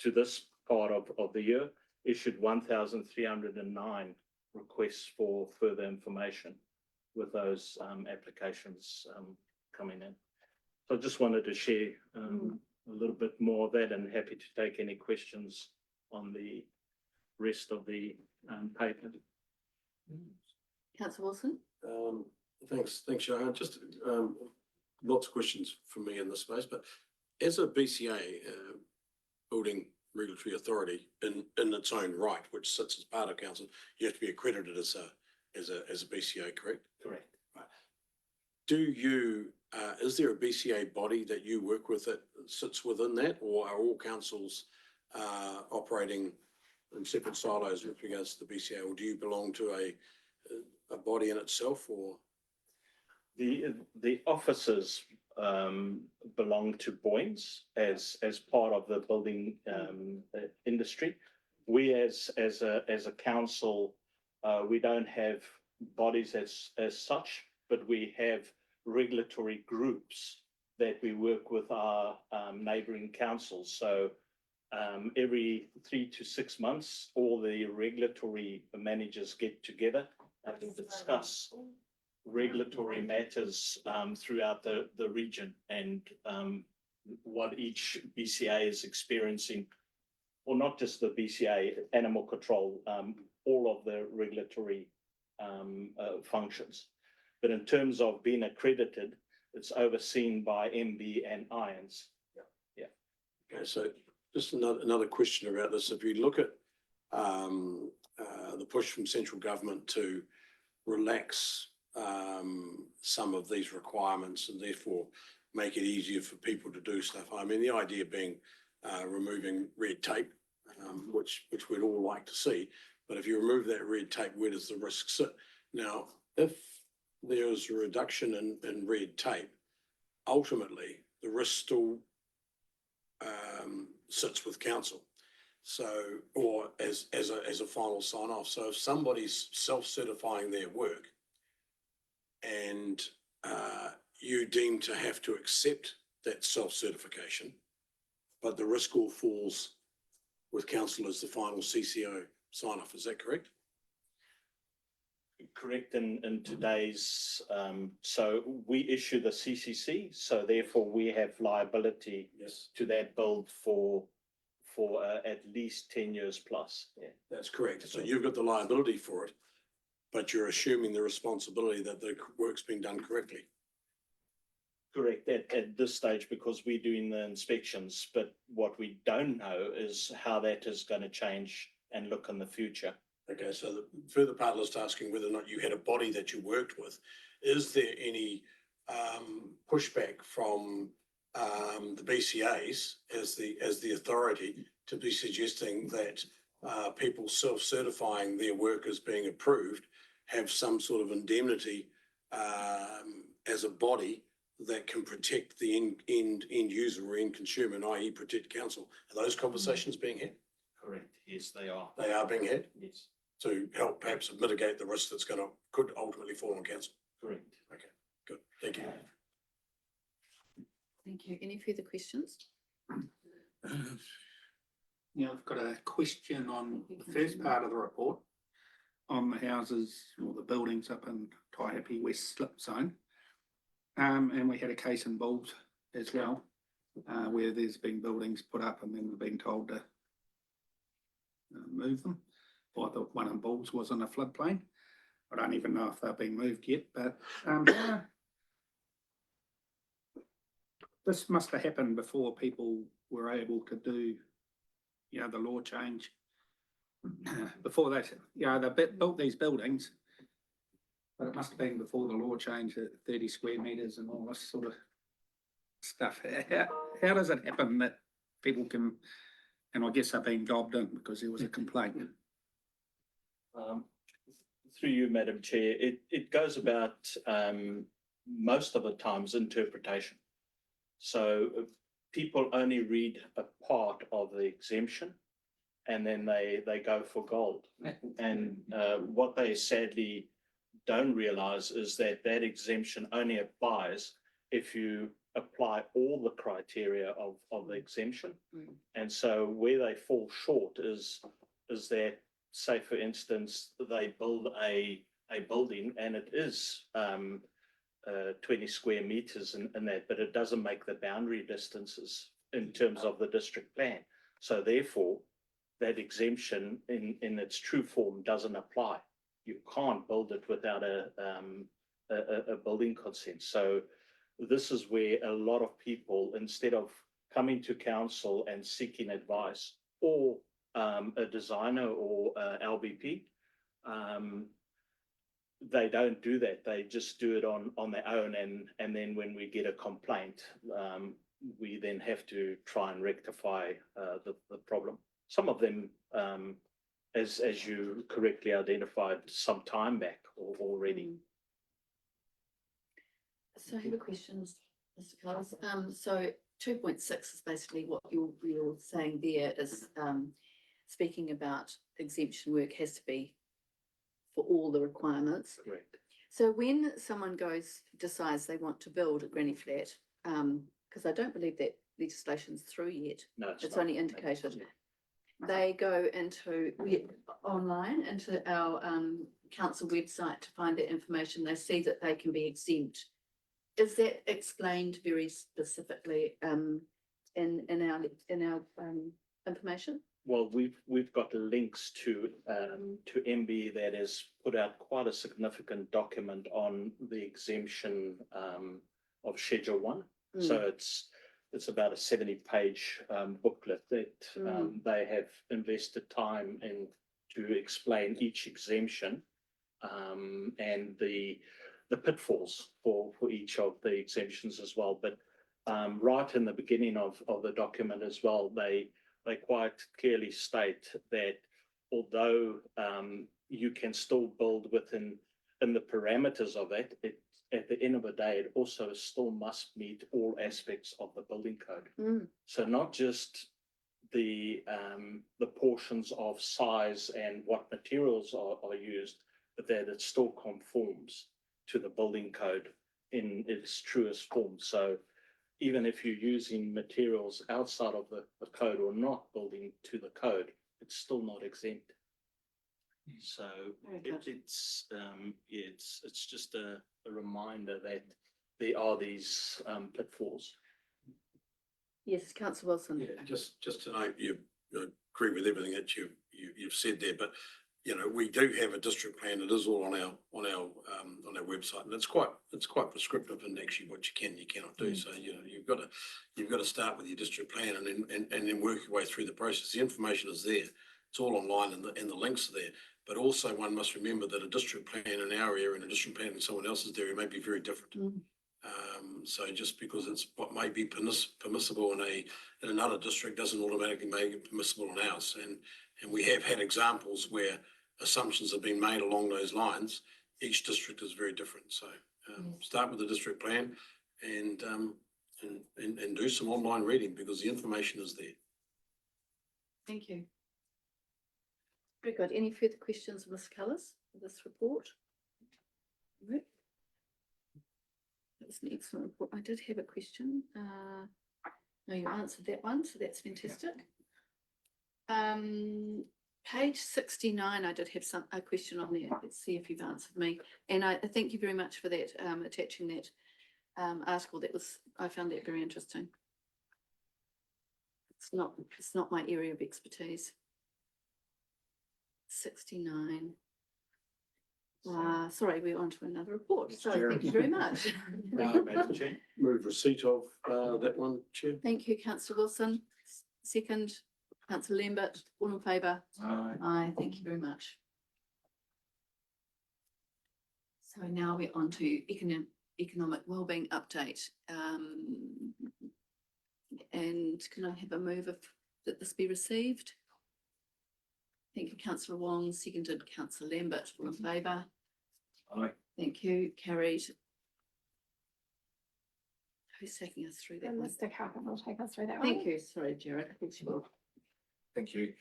this part of the year issued 1,309 requests for further information with those applications coming in. So I just wanted to share a little bit more of that, and happy to take any questions on the rest of the paper. Councillor Wilson? Thanks, Johan. Just lots of questions from me in this space, but as a BCA, Building Regulatory Authority in its own right, which sits as part of council, you have to be accredited as a BCA, correct? Correct. Right. Do you, is there a BCA body that you work with that sits within that, or are all councils operating in separate silos with regards to the BCA, or do you belong to a body in itself, or? The officers belong to Boynes as part of the building industry. We as a council, we don't have bodies as such, but we have regulatory groups that we work with our neighbouring councils. So every 3 to 6 months, all the regulatory managers get together and discuss regulatory matters throughout the region, and what each BCA is experiencing, or not just the BCA, animal control, all of the regulatory functions. But in terms of being accredited, it's overseen by MB and Irons. Yeah. Okay, so just another question about this. If you look at the push from central government to relax some of these requirements and therefore make it easier for people to do stuff. I mean, the idea being removing red tape, which we'd all like to see. But if you remove that red tape, where does the risk sit? Now, if there's a reduction in red tape, ultimately the risk still sits with council. So, or as a final sign off. So if somebody's self-certifying their work and you deem to have to accept that self-certification, but the risk all falls with council as the final CCO sign off, is that correct? Correct. In today's, so we issue the CCC, so therefore we have liability to that build for at least 10 years plus. Yeah, that's correct. So you've got the liability for it, but you're assuming the responsibility that the work's being done correctly. Correct at this stage, because we're doing the inspections, but what we don't know is how that is going to change and look in the future. Okay, so the further part is asking whether or not you had a body that you worked with. Is there any pushback from the BCAs as the authority to be suggesting that people self-certifying their work as being approved have some sort of indemnity as a body that can protect the end user or end consumer, and i.e. protect council? Are those conversations being had? Correct. Yes, they are. They are being had Yes, to help perhaps mitigate the risk that's could ultimately fall on council. correct. Okay, good, thank you. Thank you. Any further questions? Yeah, I've got a question on the first part of the report on the houses or the buildings up in Taihape West Slip Zone. And we had a case in Bulls as well, where there's been buildings put up and then we've been told to move them. I thought one in Bulls was in a floodplain. I don't even know if they've been moved yet, but this must have happened before people were able to do, the law change. Before that, they built these buildings, but it must have been before the law change at 30 square metres and all this sort of stuff. How does it happen that people can, and I guess they've been gobbed in because there was a complaint? Through you, Madam Chair, it goes about most of the times interpretation. So people only read a part of the exemption and then they go for gold. And what they sadly don't realise is that that exemption only applies if you apply all the criteria of the exemption. And so where they fall short is that, say for instance, they build a building and it is 20 square metres and that, but it doesn't make the boundary distances in terms of the district plan. So therefore, that exemption in its true form doesn't apply. You can't build it without a building consent. So this is where a lot of people, instead of coming to council and seeking advice or a designer or LBP, they don't do that. They just do it on their own. And then when we get a complaint, we then have to try and rectify the problem. Some of them, as you correctly identified, some time back already. So I have a question, Mr. Carlos. So 2.6 is basically what you're saying there is speaking about exemption work has to be for all the requirements. Correct. So when someone decides they want to build a granny flat, because I don't believe that legislation's through yet, No, it's not. only indicated. They go online into our council website to find that information. They see that they can be exempt. Is that explained very specifically in our information? Well, we've got links to MB that has put out quite a significant document on the exemption of Schedule 1. So it's about a 70-page booklet that they have invested time in to explain each exemption and the pitfalls for each of the exemptions as well. But right in the beginning of the document as well, they quite clearly state that although you can still build within the parameters of it, at the end of the day, it also still must meet all aspects of the building code. So not just the portions of size and what materials are used, but that it still conforms to the building code in its truest form. So even if you're using materials outside of the code or not building to the code, it's still not exempt. So it's just a reminder that there are these pitfalls. Yes, Councillor Wilson. Yeah, just to note, you agree with everything that you've said there, but we do have a district plan. It is all on our website, and it's quite prescriptive in actually what you can and you cannot do. So you've got to start with your district plan and then work your way through the process. The information is there It's all online and the links are there. But also one must remember that a district plan in our area and a district plan in someone else's area may be very different. So just because it's what may be permissible in another district doesn't automatically make it permissible in ours. And we have had examples where assumptions have been made along those lines. Each district is very different. So start with the district plan and do some online reading because the information is there. Thank you. Very good. Any further questions, Ms. Cullis, for this report? No. That was an excellent report. I did have a question. No, you answered that one, so that's fantastic. Page 69, I did have a question on there. Let's see if you've answered me. And I thank you very much for that, attaching that article. I found that very interesting. It's not my area of expertise. 69. Sorry, we're on to another report. So thank you very much. Madam Chair, move receipt of that one, Chair. Thank you, Councillor Wilson. Second, Councillor Lambert, all in favour? Aye. Aye, thank you very much. So now we're on to economic wellbeing update. And can I have a move that this be received? Thank you, Councillor Wong, seconded Councillor Lambert, all in favour? Aye. Thank you, carried. Who's taking us through that And one? Mr. Carpenter will take us through that one. Thank you, sorry, Jared, I think you will. Thank you.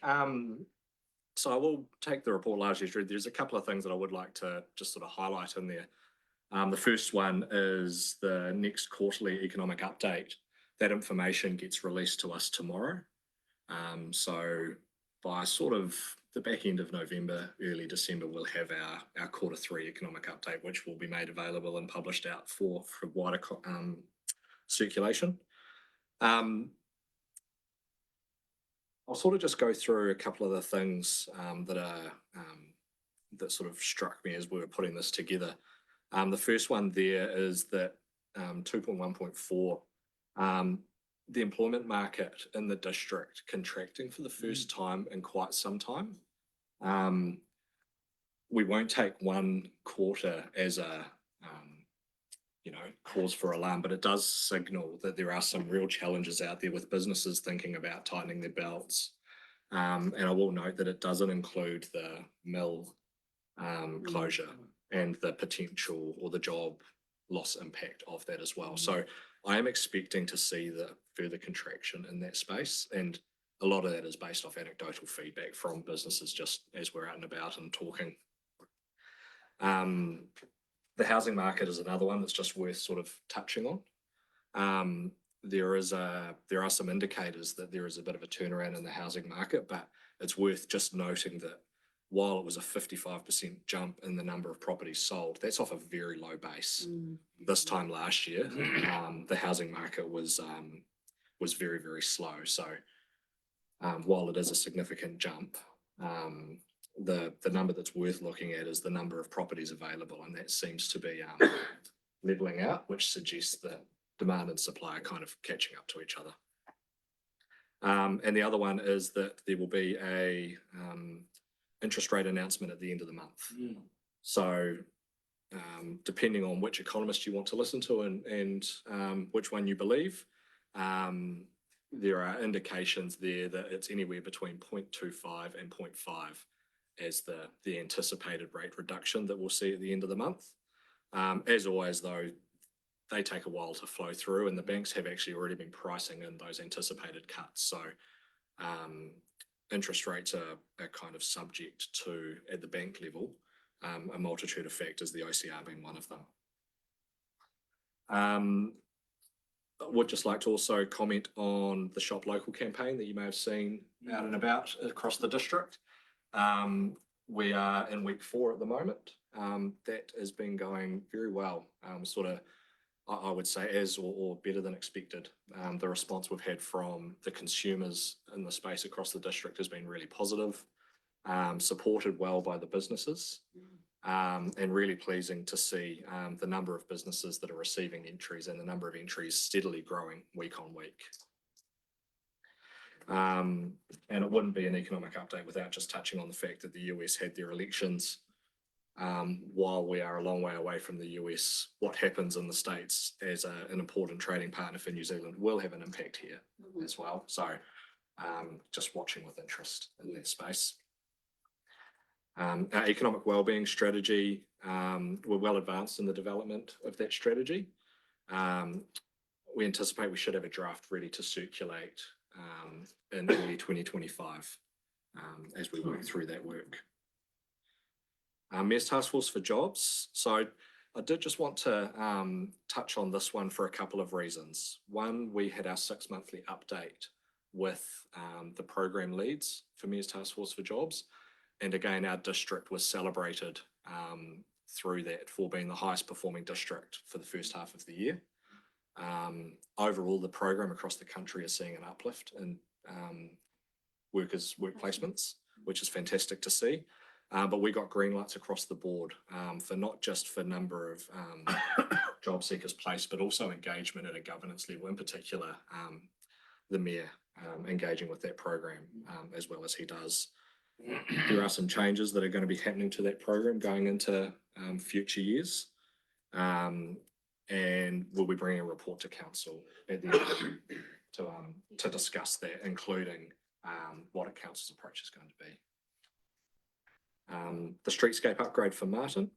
So I will take the report largely through. There's a couple of things that I would like to just sort of highlight in there. The first one is the next quarterly economic update. That information gets released to us tomorrow. So by sort of the back end of November, early December, we'll have our Q3 economic update, which will be made available and published out for wider circulation. I'll sort of just go through a couple of the things that sort of struck me as we were putting this together. The first one there is that 2.1.4, the employment market in the district contracting for the first time in quite some time. We won't take one quarter as a cause for alarm, but it does signal that there are some real challenges out there with businesses thinking about tightening their belts. And I will note that it doesn't include the mill closure and the potential or the job loss impact of that as well. So I am expecting to see the further contraction in that space. And a lot of that is based off anecdotal feedback from businesses just as we're out and about and talking. The housing market is another one that's just worth sort of touching on. There are some indicators that there is a bit of a turnaround in the housing market, but it's worth just noting that while it was a 55% jump in the number of properties sold, that's off a very low base. This time last year, the housing market was very, very slow. So while it is a significant jump, the number that's worth looking at is the number of properties available, and that seems to be leveling out, which suggests that demand and supply are kind of catching up to each other. And the other one is that there will be a interest rate announcement at the end of the month. So depending on which economist you want to listen to and which one you believe, there are indications there that it's anywhere between 0.25 and 0.5 as the anticipated rate reduction that we'll see at the end of the month. As always, though, they take a while to flow through, and the banks have actually already been pricing in those anticipated cuts. So interest rates are kind of subject to, at the bank level, a multitude of factors, the OCR being one of them. I would just like to also comment on the Shop Local campaign that you may have seen out and about across the district. We are in week 4 at the moment. That has been going very well, I would say as or better than expected. The response we've had from the consumers in the space across the district has been really positive, supported well by the businesses, and really pleasing to see the number of businesses that are receiving entries and the number of entries steadily growing week on week. And it wouldn't be an economic update without just touching on the fact that the US had their elections. While we are a long way away from the US, what happens in the States as an important trading partner for New Zealand will have an impact here as well. So just watching with interest in that space. Our economic wellbeing strategy, we're well advanced in the development of that strategy. We anticipate we should have a draft ready to circulate in early 2025 as we work through that work. Mayor's Task Force for Jobs. So I did just want to touch on this one for a couple of reasons. One, we had our 6-monthly update with the program leads for Mayor's Task Force for Jobs. And again, our district was celebrated through that for being the highest performing district for the first half of the year. Overall, the program across the country is seeing an uplift in work placements, which is fantastic to see. But we got green lights across the board for not just for number of job seekers placed, but also engagement at a governance level, in particular, the Mayor engaging with that program as well as he does. There are some changes that are going to be happening to that program going into future years. And we'll be bringing a report to council at the end of the year to discuss that, including what a council's approach is going to be. The streetscape upgrade for Martin.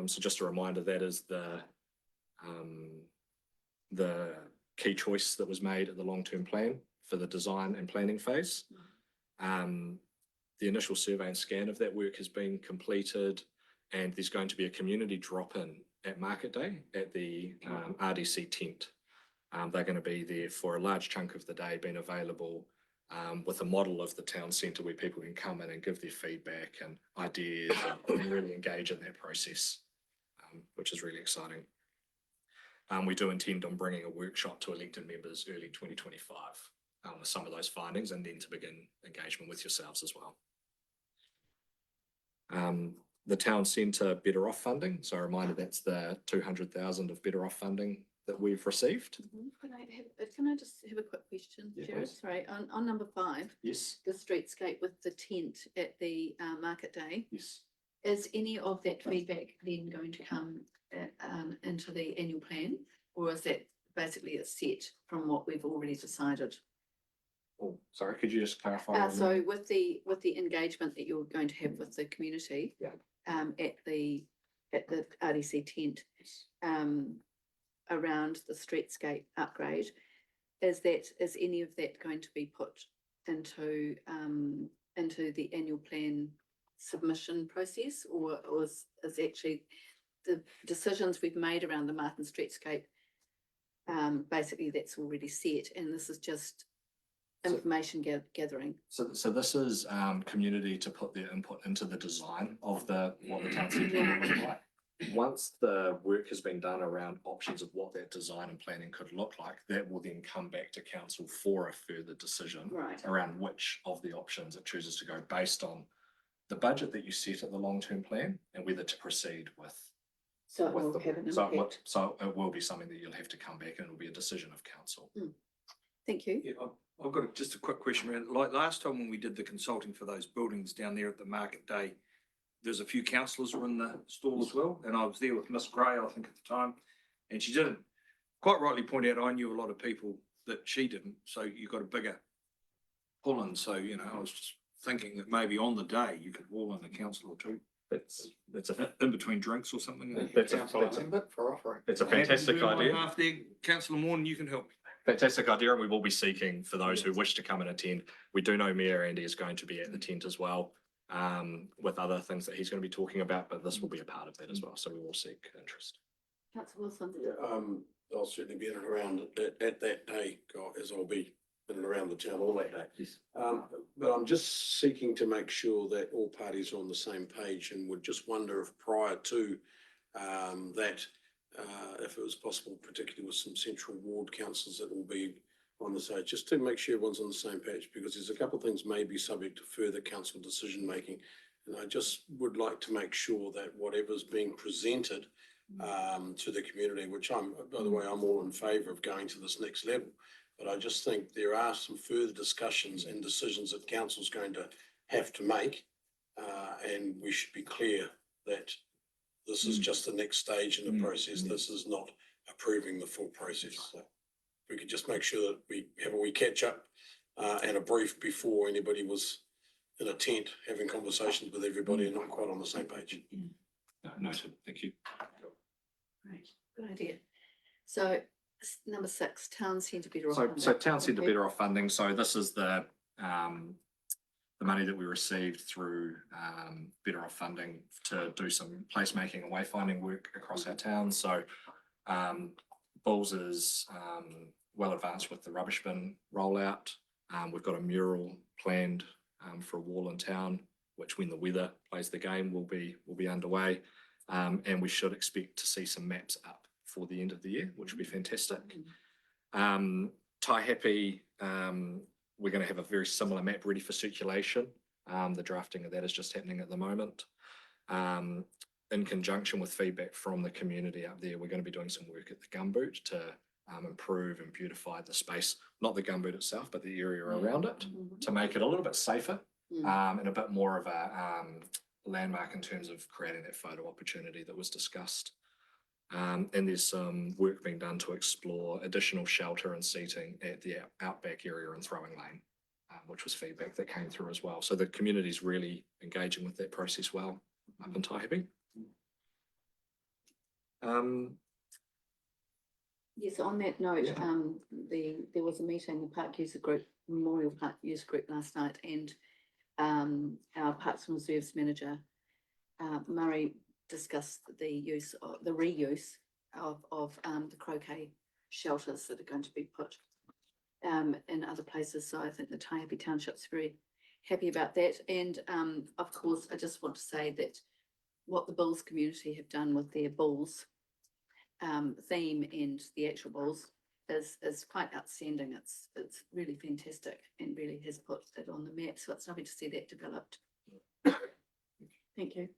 So just a reminder, that is the key choice that was made at the long-term plan for the design and planning phase. The initial survey and scan of that work has been completed, and there's going to be a community drop-in at Market Day at the RDC tent. They're going to be there for a large chunk of the day, being available with a model of the town centre where people can come in and give their feedback and ideas and really engage in that process, which is really exciting. We do intend on bringing a workshop to elected members early 2025 with some of those findings, and then to begin engagement with yourselves as well. The town centre Better Off funding. So a reminder, that's the 200,000 of Better Off funding that we've received. Can I just have a quick question, Yeah, Jared? please. Sorry, on number 5, Yes. the streetscape with the tent at the Market Day. Yes. Is any of that feedback then going to come into the annual plan, or is that basically it's set from what we've already decided? Oh, sorry, could you just clarify? So with the engagement that you're going to have with the community, Yeah. At the RDC tent, around the streetscape upgrade, is any of that going to be put into the annual plan submission process, or is actually the decisions we've made around the Martin streetscape, basically that's already set, and this is just information gathering? So this is community to put their input into the design of what the town centre will look like. Once the work has been done around options of what that design and planning could look like, that will then come back to council for a further decision around which of the options it chooses to go based on the budget that you set at the long-term plan and whether to proceed with. So it will have an impact. So it will be something that you'll have to come back and it will be a decision of council. Thank you. Yeah, I've got just a quick question around, like last time when we did the consulting for those buildings down there at the Market Day, there's a few councillors were in the stall as well, and I was there with Miss Gray, I think at the time, and she didn't quite rightly point out I knew a lot of people that she didn't, so you got a bigger pull in. So, you know, I was just thinking that maybe on the day you could wall in a council or two. That's in between drinks or something. It's a fantastic idea. Half there, Councillor Morton, you can help me. Fantastic idea, and we will be seeking for those who wish to come and attend. We do know Mayor Andy is going to be at the tent as well, with other things that he's going to be talking about, but this will be a part of that as well, so we will seek interest. Councillor Wilson. I'll certainly be in and around at that day, as I'll be in and around the town all that day. Yes. But I'm just seeking to make sure that all parties are on the same page, and would just wonder if prior to that, if it was possible, particularly with some central ward councillors that will be on the side, just to make sure everyone's on the same page, because there's a couple of things may be subject to further council decision making. And I just would like to make sure that whatever's being presented to the community, which by the way, I'm all in favour of going to this next level. But I just think there are some further discussions and decisions that council's going to have to make. And we should be clear that this is just the next stage in the process. This is not approving the full process. So we could just make sure that we have a wee catch up and a brief before anybody was in a tent having conversations with everybody and not quite on the same page. Noted, thank you. Right, good idea. So number 6, town centre better off. So town centre better off funding, so this is the money that we received through better off funding to do some placemaking and wayfinding work across our town. So Bulls is well advanced with the rubbish bin rollout. We've got a mural planned for a wall in town, which when the weather plays the game will be underway. And we should expect to see some maps up for the end of the year, which would be fantastic. Tai Happy, we're going to have a very similar map ready for circulation. The drafting of that is just happening at the moment. In conjunction with feedback from the community up there, we're going to be doing some work at the Gumboot to improve and beautify the space, not the Gumboot itself, but the area around it, to make it a little bit safer and a bit more of a landmark in terms of creating that photo opportunity that was discussed. And there's some work being done to explore additional shelter and seating at the outback area in Throwing Lane, which was feedback that came through as well. So the community's really engaging with that process well up in Tai Happy. Yes, on that note, there was a meeting, the Park User Group, Memorial Park User Group last night, and our Parks and Reserves manager, Murray, discussed the reuse of the croquet shelters that are going to be put in other places. So I think the Tai Happy Township's very happy about that. And of course, I just want to say that what the Bulls community have done with their Bulls theme and the actual Bulls is quite outstanding. It's really fantastic and really has put it on the map. So it's lovely to see that developed. Thank you.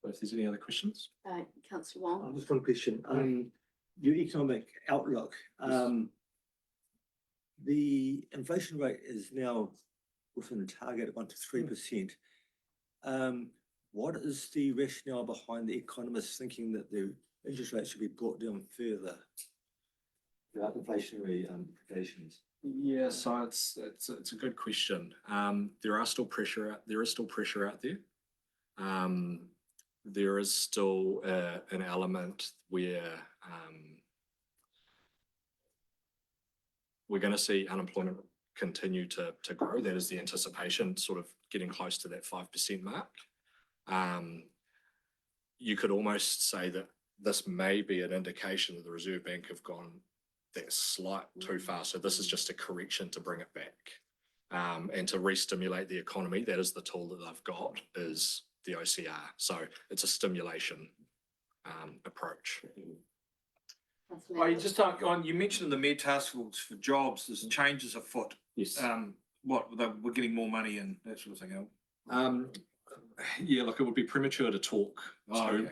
If there's any other questions? Councillor Wong. Just one question. Your economic outlook, the inflation rate is now within the target of 1 to 3%. What is the rationale behind the economists thinking that the interest rate should be brought down further without inflationary implications? Yeah, so it's a good question. There is still pressure out there. There is still an element where we're going to see unemployment continue to grow. That is the anticipation, sort of getting close to that 5% mark. You could almost say that this may be an indication that the Reserve Bank have gone that slight too far. So this is just a correction to bring it back and to re-stimulate the economy. That is the tool that they've got, is the OCR. So it's a stimulation approach. You mentioned the Mayor Task Force for Jobs, there's changes afoot. Yes. We're getting more money and that sort of thing. Yeah, look, it would be premature to talk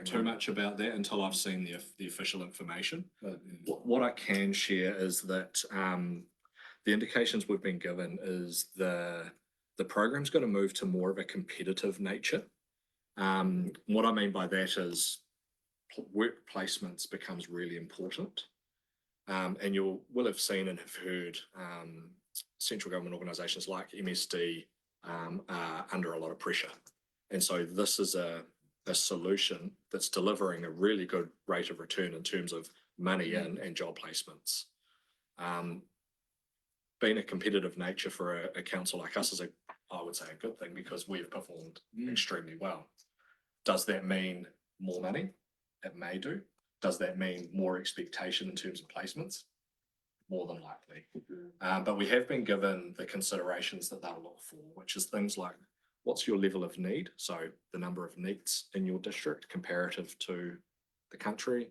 too much about that until I've seen the official information. What I can share is that the indications we've been given is the program's going to move to more of a competitive nature. What I mean by that is work placements becomes really important. And you will have seen and have heard central government organisations like MSD are under a lot of pressure. And so this is a solution that's delivering a really good rate of return in terms of money and job placements. Being a competitive nature for a council like us is I would say a good thing, because we've performed extremely well. Does that mean more money? It may do. Does that mean more expectation in terms of placements? More than likely. But we have been given the considerations that they'll look for, which is things like, what's your level of need? So the number of needs in your district comparative to the country,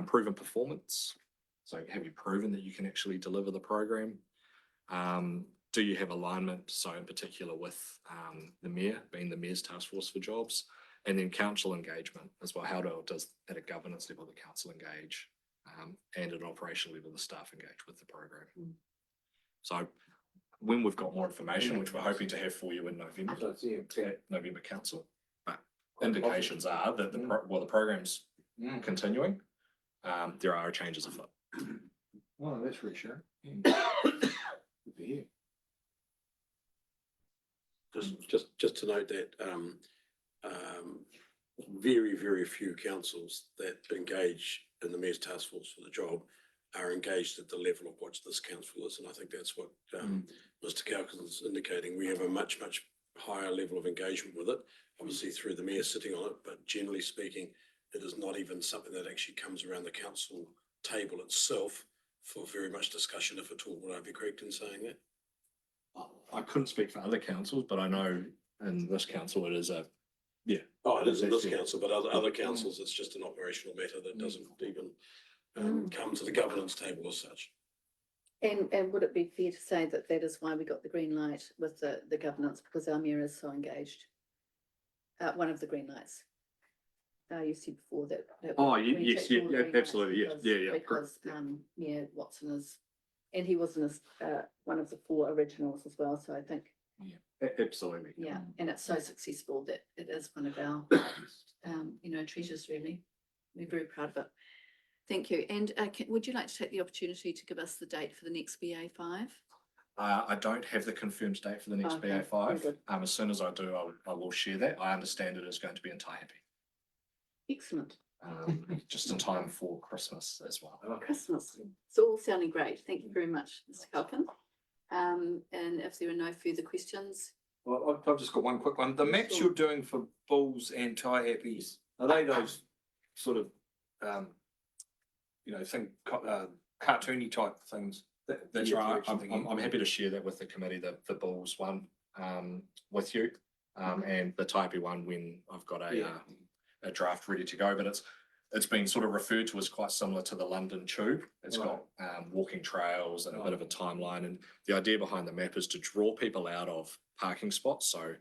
proven performance. So have you proven that you can actually deliver the program? Do you have alignment? So in particular with the Mayor, being the Mayor's Task Force for Jobs, and then council engagement as well. How does at a governance level the council engage, and at an operational level the staff engage with the program? So when we've got more information, which we're hoping to have for you in November, at November Council, but indications are that the program's continuing. There are changes afoot. Well, that's reassuring. Good to hear. Just to note that, very, very few councils that engage in the Mayor's Task Force for the job are engaged at the level of what this council is, and I think that's what, Mr. Calkins is indicating. We have a much, much higher level of engagement with it, obviously through the mayor sitting on it, but generally speaking, it is not even something that actually comes around the council table itself for very much discussion, if at all. Would I be correct in saying that? I couldn't speak for other councils, but I know in this council it is Oh, it is in this council, but other councils, it's just an operational matter that doesn't even come to the governance table as such. And would it be fair to say that that is why we got the green light with the governance, because our mayor is so engaged? One of the green lights. You said before that. yes, checked all the green lights absolutely, yes, because- yeah, Because Mayor Watson is, and he was in this, one of the 4 originals as well, so I think, absolutely. yeah, and it's so successful that it is one of our, treasures really. We're very proud of it. Thank you. And would you like to take the opportunity to give us the date for the next BA5? I don't have the confirmed date for the next Okay, very BA5. good. As soon as I do, I will share that. I understand it is going to be in Taihape, Excellent. just in time for Christmas as well. Christmas. It's all sounding great. Thank you very much, Mr. Culkin. And if there are no further questions, Well, I've just got one quick one. The maps you're doing for bulls and Taihapes, are they those sort of, cartoony type things? That's right. I'm happy to share that with the committee, the Bulls one, with you. And the Taipi one when I've got a draft ready to go, but it's been sort of referred to as quite similar to the London Tube. It's got walking trails and a bit of a timeline. And the idea behind the map is to draw people out of parking spots. So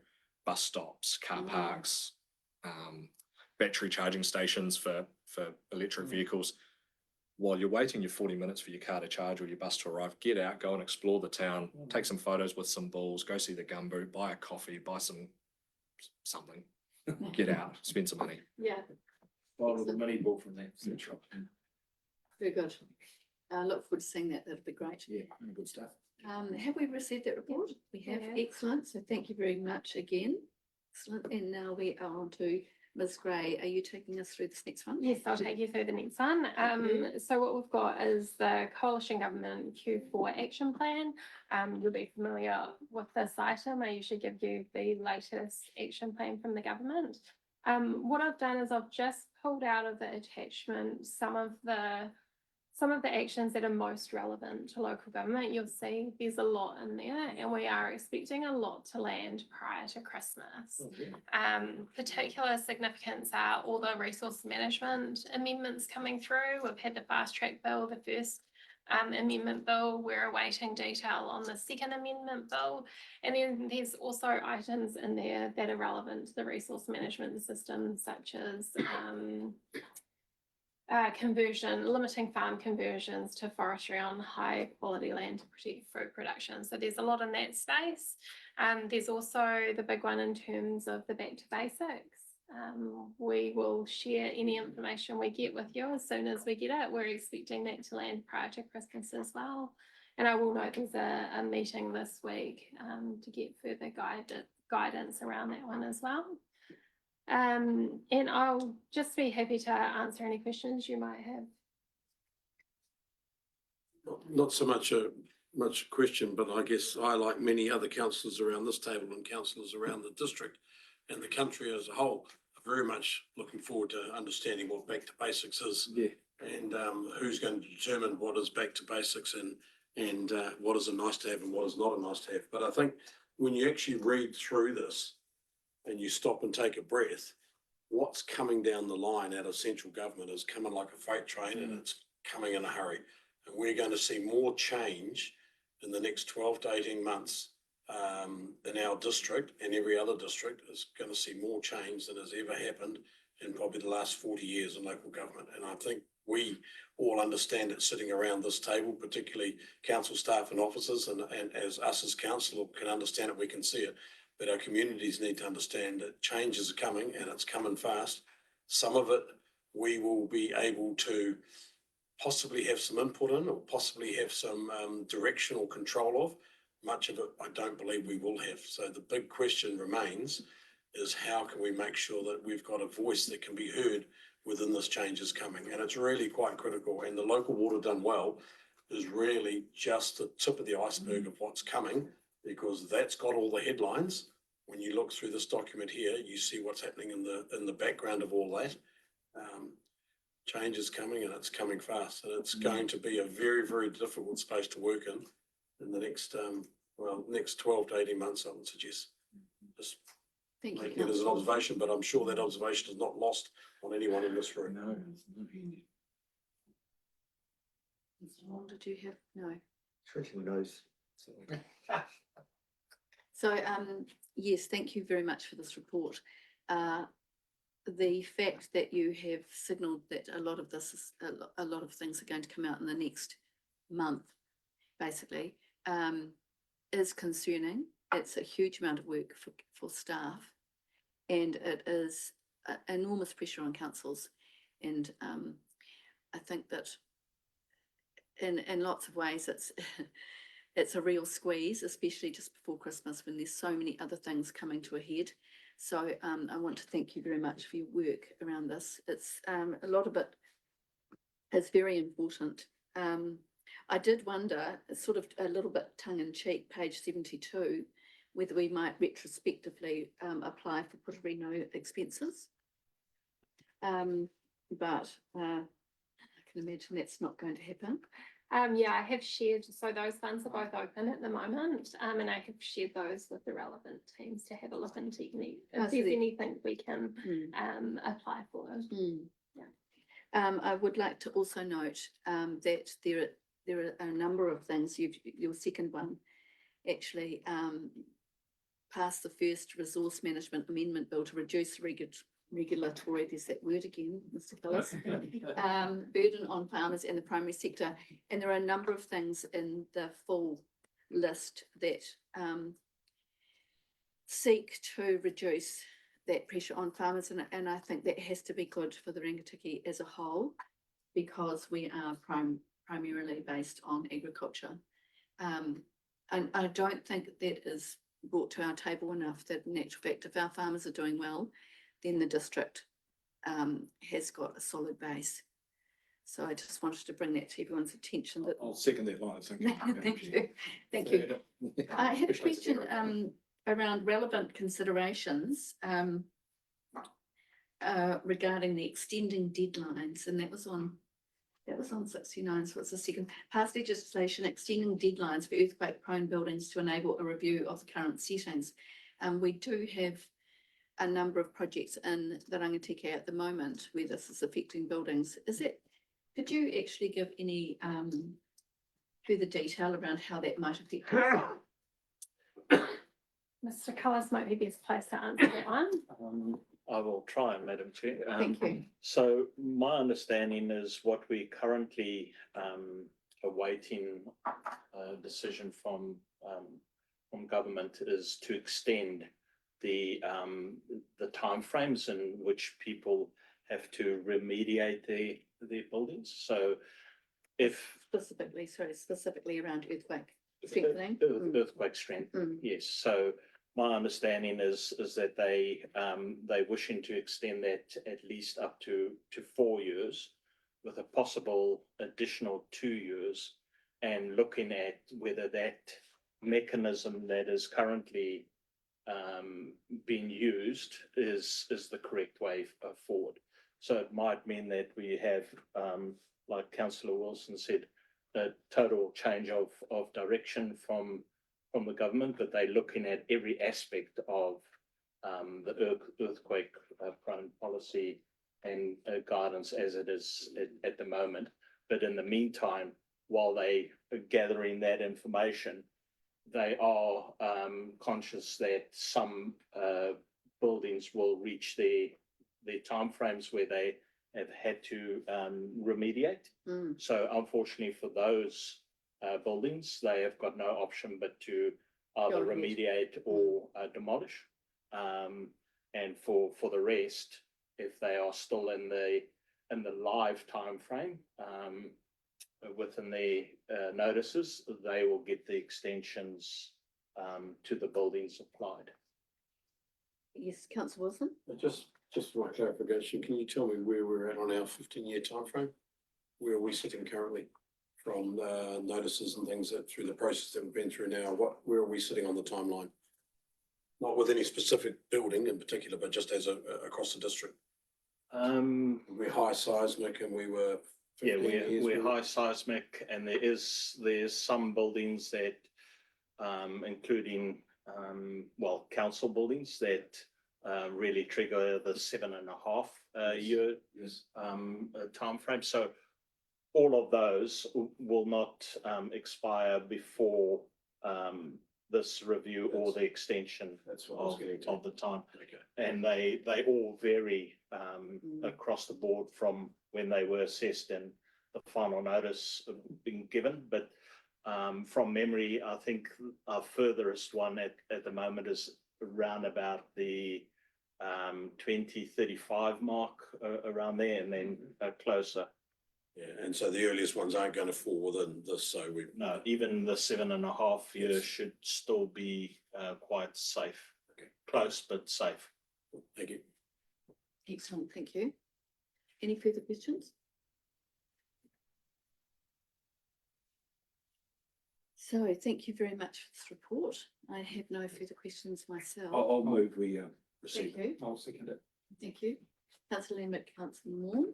bus stops, car parks, battery charging stations for electric vehicles. While you're waiting your 40 minutes for your car to charge or your bus to arrive, get out, go and explore the town, take some photos with some bulls, go see the gumboot, buy a coffee, buy something, get out, spend some money. yeah, Follow the mini bull from there. very good. Look forward to seeing that. That'd be great. Yeah, good stuff. Have we received that report? We have. Yeah. Excellent. So thank you very much again. Excellent. And now we are on to Ms. Gray. Are you taking us through this next one? Yes, I'll take you through the next one. So what we've got is the Coalition Government Q4 Action Plan. You'll be familiar with this item. I usually give you the latest action plan from the government. What I've done is I've just pulled out of the attachment some of the actions that are most relevant to local government. You'll see there's a lot in there, and we are expecting a lot to land prior to Christmas. Particular significance are all the resource management amendments coming through. We've had the fast track bill, the first amendment bill. We're awaiting detail on the second amendment bill. And then there's also items in there that are relevant to the resource management system, such as limiting farm conversions to forestry on high quality land to protect fruit production. So there's a lot in that space. There's also the big one in terms of the back to basics. We will share any information we get with you as soon as we get it. We're expecting that to land prior to Christmas as well. And I will note there's a meeting this week to get further guidance around that one as well. And I'll just be happy to answer any questions you might have. Not so much a question, but I guess I, like many other councillors around this table and councillors around the district and the country as a whole, are very much looking forward to understanding what back to basics is. Yeah. And who's going to determine what is back to basics and what is a nice to have and what is not a nice to have. But I think when you actually read through this and you stop and take a breath, what's coming down the line out of central government is coming like a freight train, and it's coming in a hurry. And we're going to see more change in the next 12 to 18 months in our district, and every other district is going to see more change than has ever happened in probably the last 40 years in local government. And I think we all understand it sitting around this table, particularly council staff and officers, and as us as council can understand it, we can see it. But our communities need to understand that change is coming and it's coming fast. Some of it we will be able to possibly have some input in, or possibly have some direction or control of. Much of it, I don't believe we will have. So the big question remains is how can we make sure that we've got a voice that can be heard within this change is coming? And it's really quite critical. And the local water done well is really just the tip of the iceberg of what's coming, because that's got all the headlines. When you look through this document here, you see what's happening in the background of all that. Change is coming and it's coming fast, and it's going to be a very, very difficult space to work in the next, next 12 to 18 months, I would suggest. Just Thank you, making it as an councillor. observation, but I'm sure that observation is not lost on anyone in this room. Councillor Wong, did you have, no? Stretching those. So, yes, thank you very much for this report. The fact that you have signalled that a lot of this is, a lot of things are going to come out in the next month, basically, is concerning. It's a huge amount of work for staff, and it is enormous pressure on councils. And I think that in lots of ways it's a real squeeze, especially just before Christmas when there's so many other things coming to a head. So I want to thank you very much for your work around this. It's a lot of it is very important. I did wonder, sort of a little bit tongue in cheek, page 72, whether we might retrospectively apply for Puterino expenses. But I can imagine that's not going to happen. Yeah, I have shared, so those funds are both open at the moment, and I have shared those with the relevant teams to have a look into if so there's the- anything we can apply for. Yeah. I would like to also note that there are a number of things. Your second one actually passed the first resource management amendment bill to reduce regulatory, there's that word again, Mr. Phillips, burden on farmers and the primary sector. And there are a number of things in the full list that seek to reduce that pressure on farmers. And I think that has to be good for the Rangitikei as a whole, because we are primarily based on agriculture. And I don't think that is brought to our table enough, that in actual fact, if our farmers are doing well, then the district has got a solid base. So I just wanted to bring that to everyone's attention. That I'll second that line, thank you. Thank you, thank you. I had a question around relevant considerations regarding the extending deadlines, and that was on 69. So it's the second past legislation extending deadlines for earthquake-prone buildings to enable a review of the current settings. We do have a number of projects in the Rangitikei at the moment where this is affecting buildings. Could you actually give any further detail around how that might affect us? Mr. Cullis might be best placed to answer that one. I will try, Madam Chair. Thank you. So my understanding is what we currently awaiting a decision from government is to extend the timeframes in which people have to remediate their buildings. So if Specifically around earthquake strengthening. earthquake strength, yes. So my understanding is that they wishing to extend that at least up to 4 years, with a possible additional 2 years, and looking at whether that mechanism that is currently being used is the correct way forward. So it might mean that we have, like Councillor Wilson said, a total change of direction from the government, but they're looking at every aspect of the earthquake prone policy and guidance as it is at the moment. But in the meantime, while they are gathering that information, they are conscious that some buildings will reach their timeframes where they have had to remediate. Mm, So unfortunately for those buildings, they have got no option but to either Go ahead. remediate or demolish. And for the rest, if they are still in the live timeframe, within the notices, they will get the extensions to the buildings applied. yes, councillor Wilson? Just for my clarification, can you tell me where we're at on our 15-year timeframe? Where are we sitting currently from notices and things that through the process that we've been through now? Where are we sitting on the timeline? Not with any specific building in particular, but just as across the district. We're high seismic and we were. Yeah, 15 years, we're high seismic, and there's some buildings that, including, well, council buildings that really trigger the 7.5 year Yes. timeframe. So all of those will not expire before this review or the extension That's what I was getting to. of the time. Okay. And they all vary across the board from when they were assessed and the final notice being given. But from memory, I think our furthest one at the moment is around about the 2035 mark, around there, and then closer. Yeah, and so the earliest ones aren't going to fall within this, so we. No, even the 7.5 years should still be quite safe. Okay. Close, but safe. Thank you. Excellent, thank you. Any further questions? So thank you very much for this report. I have no further questions myself. I'll move we Thank receive. you, I'll second it. thank you. Councillor Emmett, councillor Moore.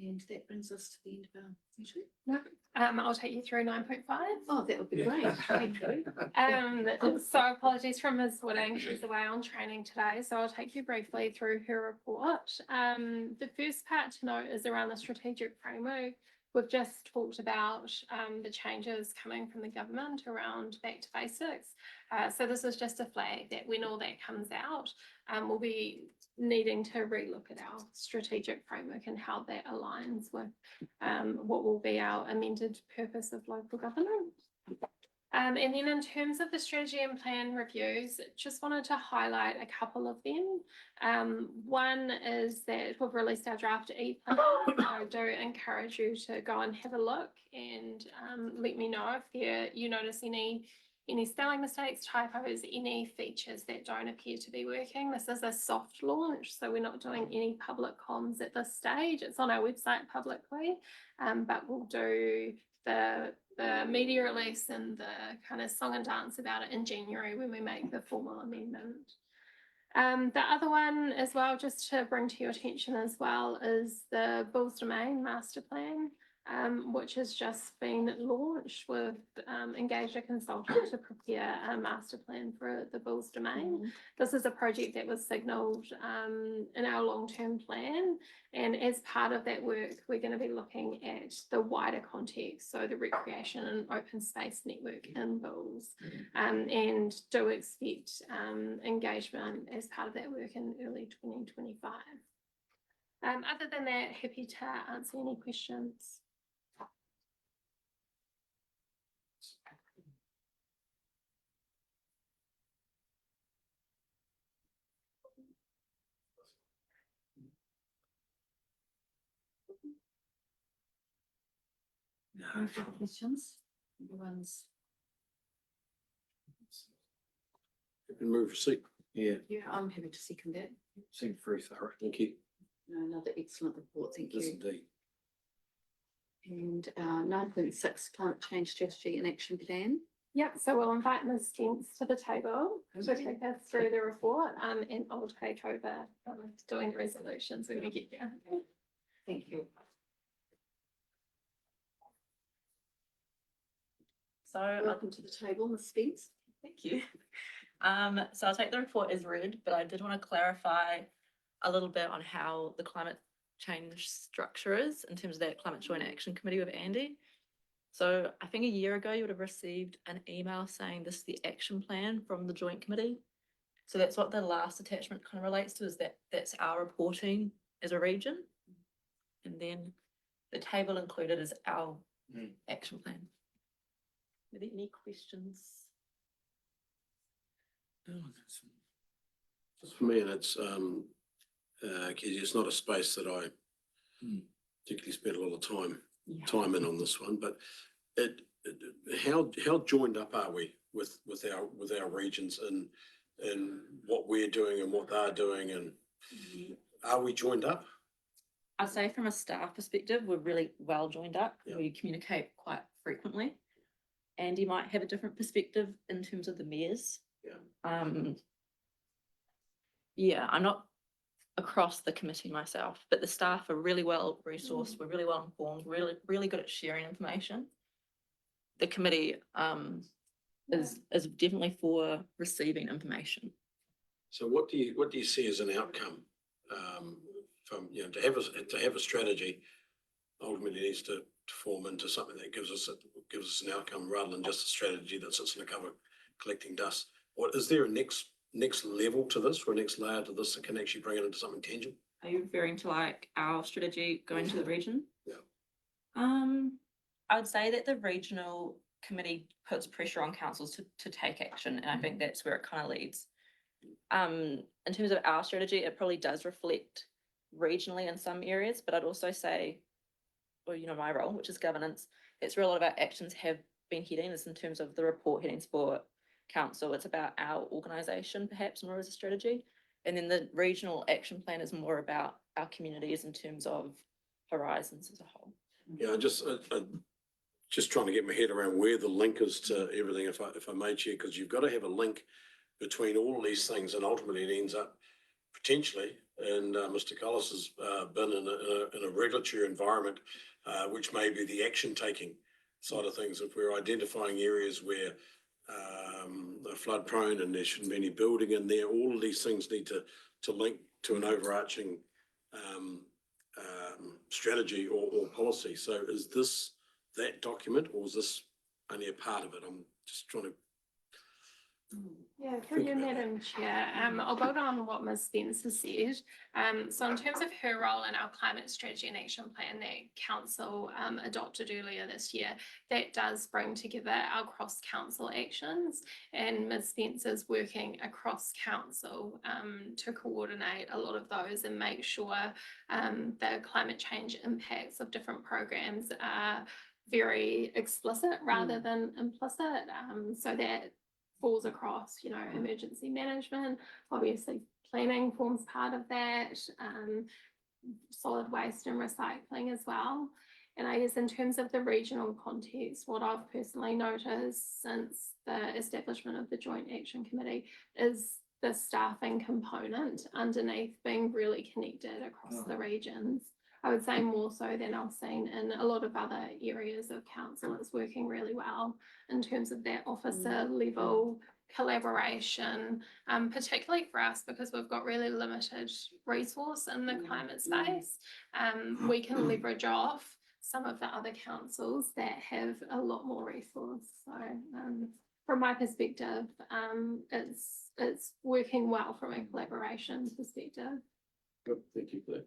And that brings us to the end of our session. I'll take you through 9.5. Oh, that would be great, thank you. So apologies from Ms. Wooding, she's away on training today, so I'll take you briefly through her report. The first part to note is around the strategic framework. We've just talked about the changes coming from the government around back to basics. So this is just a flag that when all that comes out, we'll be needing to relook at our strategic framework and how that aligns with what will be our amended purpose of local government. And then in terms of the strategy and plan reviews, just wanted to highlight a couple of them. One is that we've released our draft e-plan. I do encourage you to go and have a look and let me know if you notice any spelling mistakes, typos, any features that don't appear to be working. This is a soft launch, so we're not doing any public comms at this stage. It's on our website publicly, but we'll do the media release and the kind of song and dance about it in January when we make the formal amendment. The other one as well, just to bring to your attention as well, is the Bulls Domain Master Plan, which has just been launched. We've engaged a consultant to prepare a master plan for the Bulls Domain. This is a project that was signalled in our long-term plan, and as part of that work, we're going to be looking at the wider context, so the recreation and open space network in Bulls, and do expect engagement as part of that work in early 2025. Other than that, happy to answer any questions. No further questions? Everyone's, Move receipt. Yeah. yeah, I'm happy to second that. Seemed very thorough. Thank you. No, another excellent report, thank Yes, you. indeed. And 9.6 climate change strategy and action plan. Yep, so we'll invite Ms. Spence to the table to take us through the report, and I'll take over doing the resolutions when we get there. Thank you. So, Welcome to the table, Ms. Spence. thank you. So I'll take the report as read, but I did want to clarify a little bit on how the climate change structure is in terms of that Climate Joint Action Committee with Andy. So I think a year ago you would have received an email saying this is the action plan from the Joint Committee. So that's what the last attachment kind of relates to, is that that's our reporting as a region. And then the table included is our action plan. Are there any questions? Just for me, and it's, it's not a space that I particularly spent a lot of time in on this one, but how joined up are we with our regions and what we're doing and what they're doing, and are we joined up? I'd say from a staff perspective, we're really well joined up. Yeah. We communicate quite frequently. Andy might have a different perspective in terms of the mayors. Yeah. Yeah, I'm not across the committee myself, but the staff are really well resourced. We're really well informed, really good at sharing information. The committee is definitely for receiving information. So what do you see as an outcome from, to have a strategy ultimately needs to form into something that gives us an outcome rather than just a strategy that sits in a cupboard collecting dust. What is there a next level to this, or a next layer to this that can actually bring it into something tangible? Are you referring to like our strategy going to the region? Yeah. I would say that the regional committee puts pressure on councils to take action, and I think that's where it kind of leads. In terms of our strategy, it probably does reflect regionally in some areas, but I'd also say, or my role, which is governance, it's where a lot of our actions have been heading, is in terms of the report headings for council. It's about our organisation perhaps more as a strategy, and then the regional action plan is more about our communities in terms of horizons as a whole. Yeah, just trying to get my head around where the link is to everything, if I may, Chair, because you've got to have a link between all of these things, and ultimately it ends up potentially, and Mr. Cullis has been in a regulatory environment, which may be the action taking side of things. If we're identifying areas where they're flood prone and there shouldn't be any building in there, all of these things need to link to an overarching strategy or policy. So is this that document, or is this only a part of it? I'm just trying to. Yeah, through you, Madam Chair. I'll build on what Ms. Spencer said. So in terms of her role in our climate strategy and action plan that council adopted earlier this year, that does bring together our cross-council actions, and Ms. Spencer's working across council to coordinate a lot of those and make sure the climate change impacts of different programs are very explicit rather than implicit, so that falls across, emergency management, obviously planning forms part of that, solid waste and recycling as well. And I guess in terms of the regional context, what I've personally noticed since the establishment of the Joint Action Committee is the staffing component underneath being really connected across the regions. I would say more so than I've seen in a lot of other areas of council. It's working really well in terms of that officer level collaboration, particularly for us because we've got really limited resource in the climate space. We can leverage off some of the other councils that have a lot more resource. So from my perspective, it's working well from a collaboration perspective. Good, thank you for that.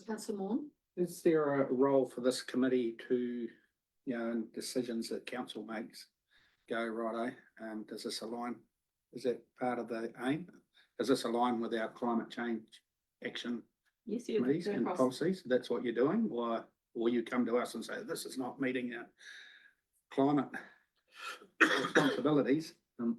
Councillor Moore? Is there a role for this committee to, in decisions that council makes, go righto? Does this align? Is that part of the aim? Does this align with our climate change action Yes, committees and policies? That's what you're doing, or you come to us and say this is not meeting our climate responsibilities in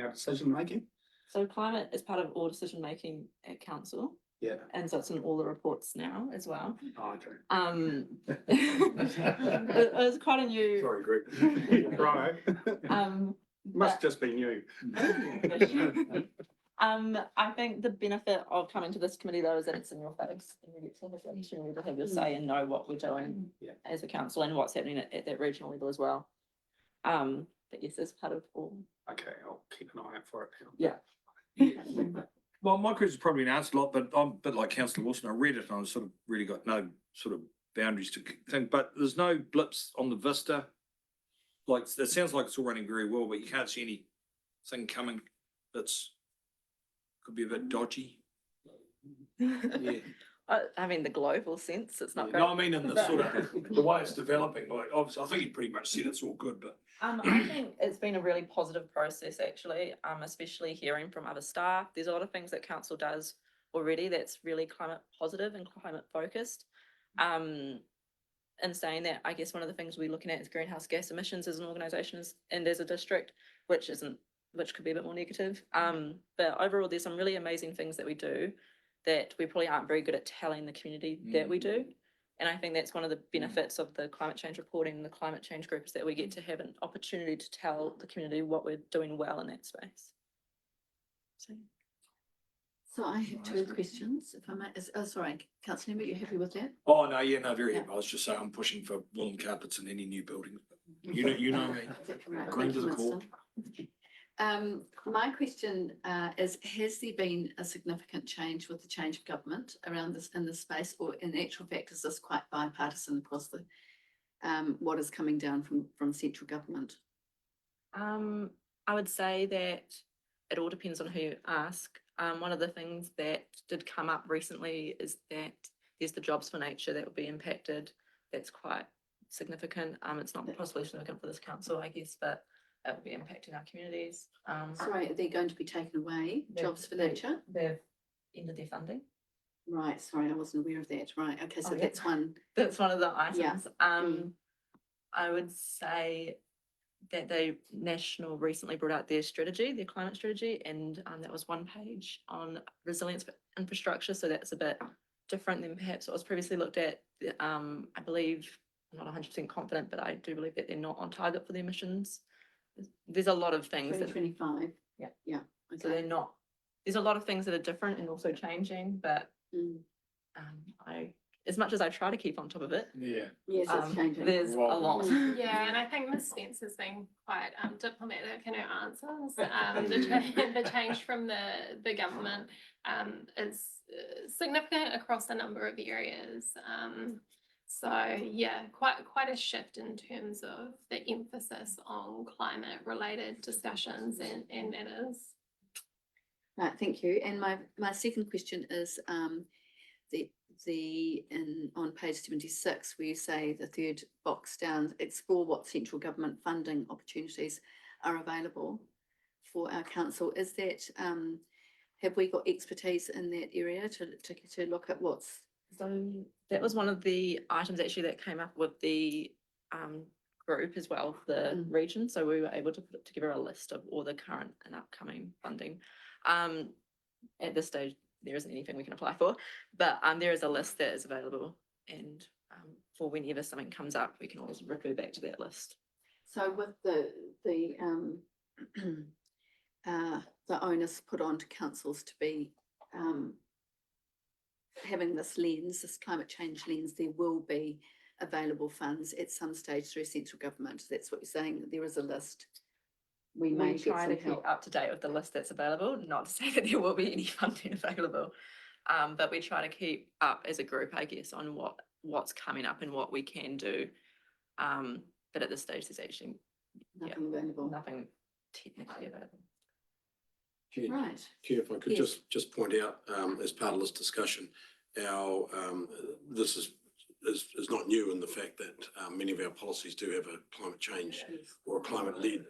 our decision making? So climate is part of all decision making at council. Yeah. And so it's in all the reports now as well. Oh, okay. It was quite a new. Sorry, Greg. Right. Must But- just be new. I think the benefit of coming to this committee though is that it's in your face and you get to have the opportunity to have your say and know what we're doing as a council and what's happening at that regional level as well. But yes, it's part of all. Okay, I'll keep an eye out for it. Yeah. Well, my question's probably been answered a lot, but I'm a bit like Councillor Wilson. I read it and I sort of really got no sort of boundaries to think, but there's no blips on the vista. Like, it sounds like it's all running very well, but you can't see anything coming that's Could be a bit dodgy. Yeah. I mean, the global sense, it's not No, great. I mean, in the sort of, the way it's developing, like, obviously, I think you pretty much said it's all good, but. I think it's been a really positive process, actually, especially hearing from other staff. There's a lot of things that council does already that's really climate positive and climate focused. In saying that, I guess one of the things we're looking at is greenhouse gas emissions as an organisation and as a district, which could be a bit more negative. But overall, there's some really amazing things that we do that we probably aren't very good at telling the community that we do. And I think that's one of the benefits of the climate change reporting and the climate change group is that we get to have an opportunity to tell the community what we're doing well in that space. So I have two questions, if I may. Sorry, Councillor Lambert, you happy with that? Oh, no, yeah, no, very Yeah. happy. I was just saying, I'm pushing for woolen carpets in any new building. You know me. Exactly right. Green Thank to you, the core. Winston. My question is, has there been a significant change with the change of government around this, in this space, or in actual fact, is this quite bipartisan across the, what is coming down from central government? I would say that it all depends on who you ask. One of the things that did come up recently is that there's the Jobs for Nature that will be impacted. That's quite significant. It's not possibly significant for this council, I guess, but it will be impacting our communities. Sorry, are they going to be taken away, They've- Jobs for Nature? They've ended their funding. Right, sorry, I wasn't aware of that. Right, okay, so Oh, yeah. that's one. That's one of the Yeah. items. Mm. I would say that they national recently brought out their strategy, their climate strategy, and that was one page on resilience for infrastructure. So that's a bit different than perhaps what was previously looked at. I believe, I'm not 100% confident, but I do believe that they're not on target for the emissions. There's a lot of things that, 2025. Yeah. Yeah, so they're okay. not, there's a lot of things that are different and also changing, but Mm. as much as I try to keep on top of it, Yeah. Yes, it's changing. there's a lot. Yeah, and I think Ms. Spencer's been quite diplomatic in her answers. The change from the government is significant across a number of areas. So yeah, quite a shift in terms of the emphasis on climate related discussions and that is. Right, thank you. And my second question is, on page 76, where you say the third box down, explore what central government funding opportunities are available for our council. Is that, have we got expertise in that area to look at what's? So that was one of the items actually that came up with the group as well, the region. So we were able to put together a list of all the current and upcoming funding. At this stage, there isn't anything we can apply for, but there is a list that is available, and for whenever something comes up, we can always refer back to that list. So with the onus put on to councils to be having this lens, this climate change lens, there will be available funds at some stage through central government. That's what you're saying, that there is a list. We may We get try some to keep help. up to date with the list that's available, not to say that there will be any funding available. But we try to keep up as a group, I guess, on what's coming up and what we can do. But at this stage, there's actually Nothing available. nothing technically available. Chair, Right. Chair, if I could Yes. just point out, as part of this discussion, our, this is not new in the fact that many of our policies do have a climate change or a climate-led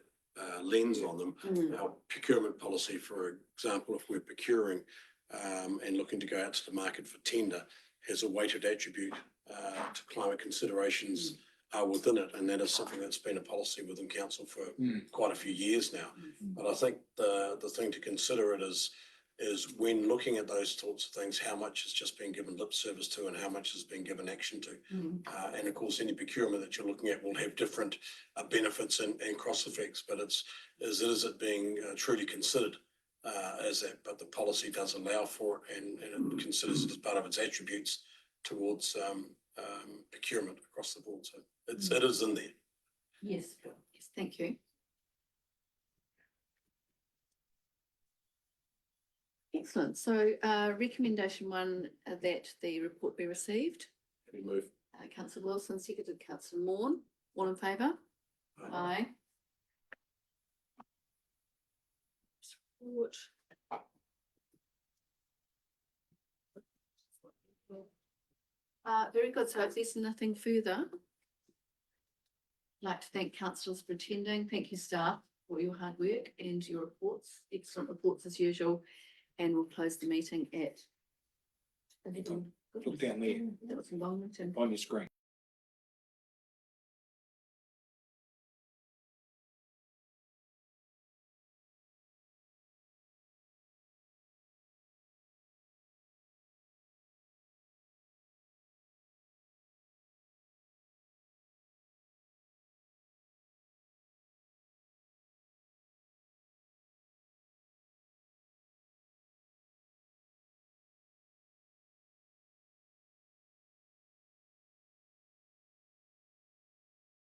lens on them. Mm. Our procurement policy, for example, if we're procuring and looking to go out to the market for tender, has a weighted attribute to climate considerations within it, and that is something that's been a policy within council for quite a few years now. But I think the thing to consider it is when looking at those sorts of things, how much has just been given lip service to and how much has been given action to. And of course, any procurement that you're looking at will have different benefits and cross effects, but is it being truly considered as that? But the policy does allow for it and it considers it as part of its attributes towards procurement across the board. So it is in there. Yes, yes, thank you. Excellent. So recommendation 1, that the report be received. Any move? Councillor Wilson, seconded Councillor Maughan. All in favour? Aye. Report. good. So if there's nothing further, I'd like to thank councillors for attending. Thank you, staff, for your hard work and your reports, excellent reports as usual. And we'll close the meeting at 11. Look down there That was a long meeting. on your screen.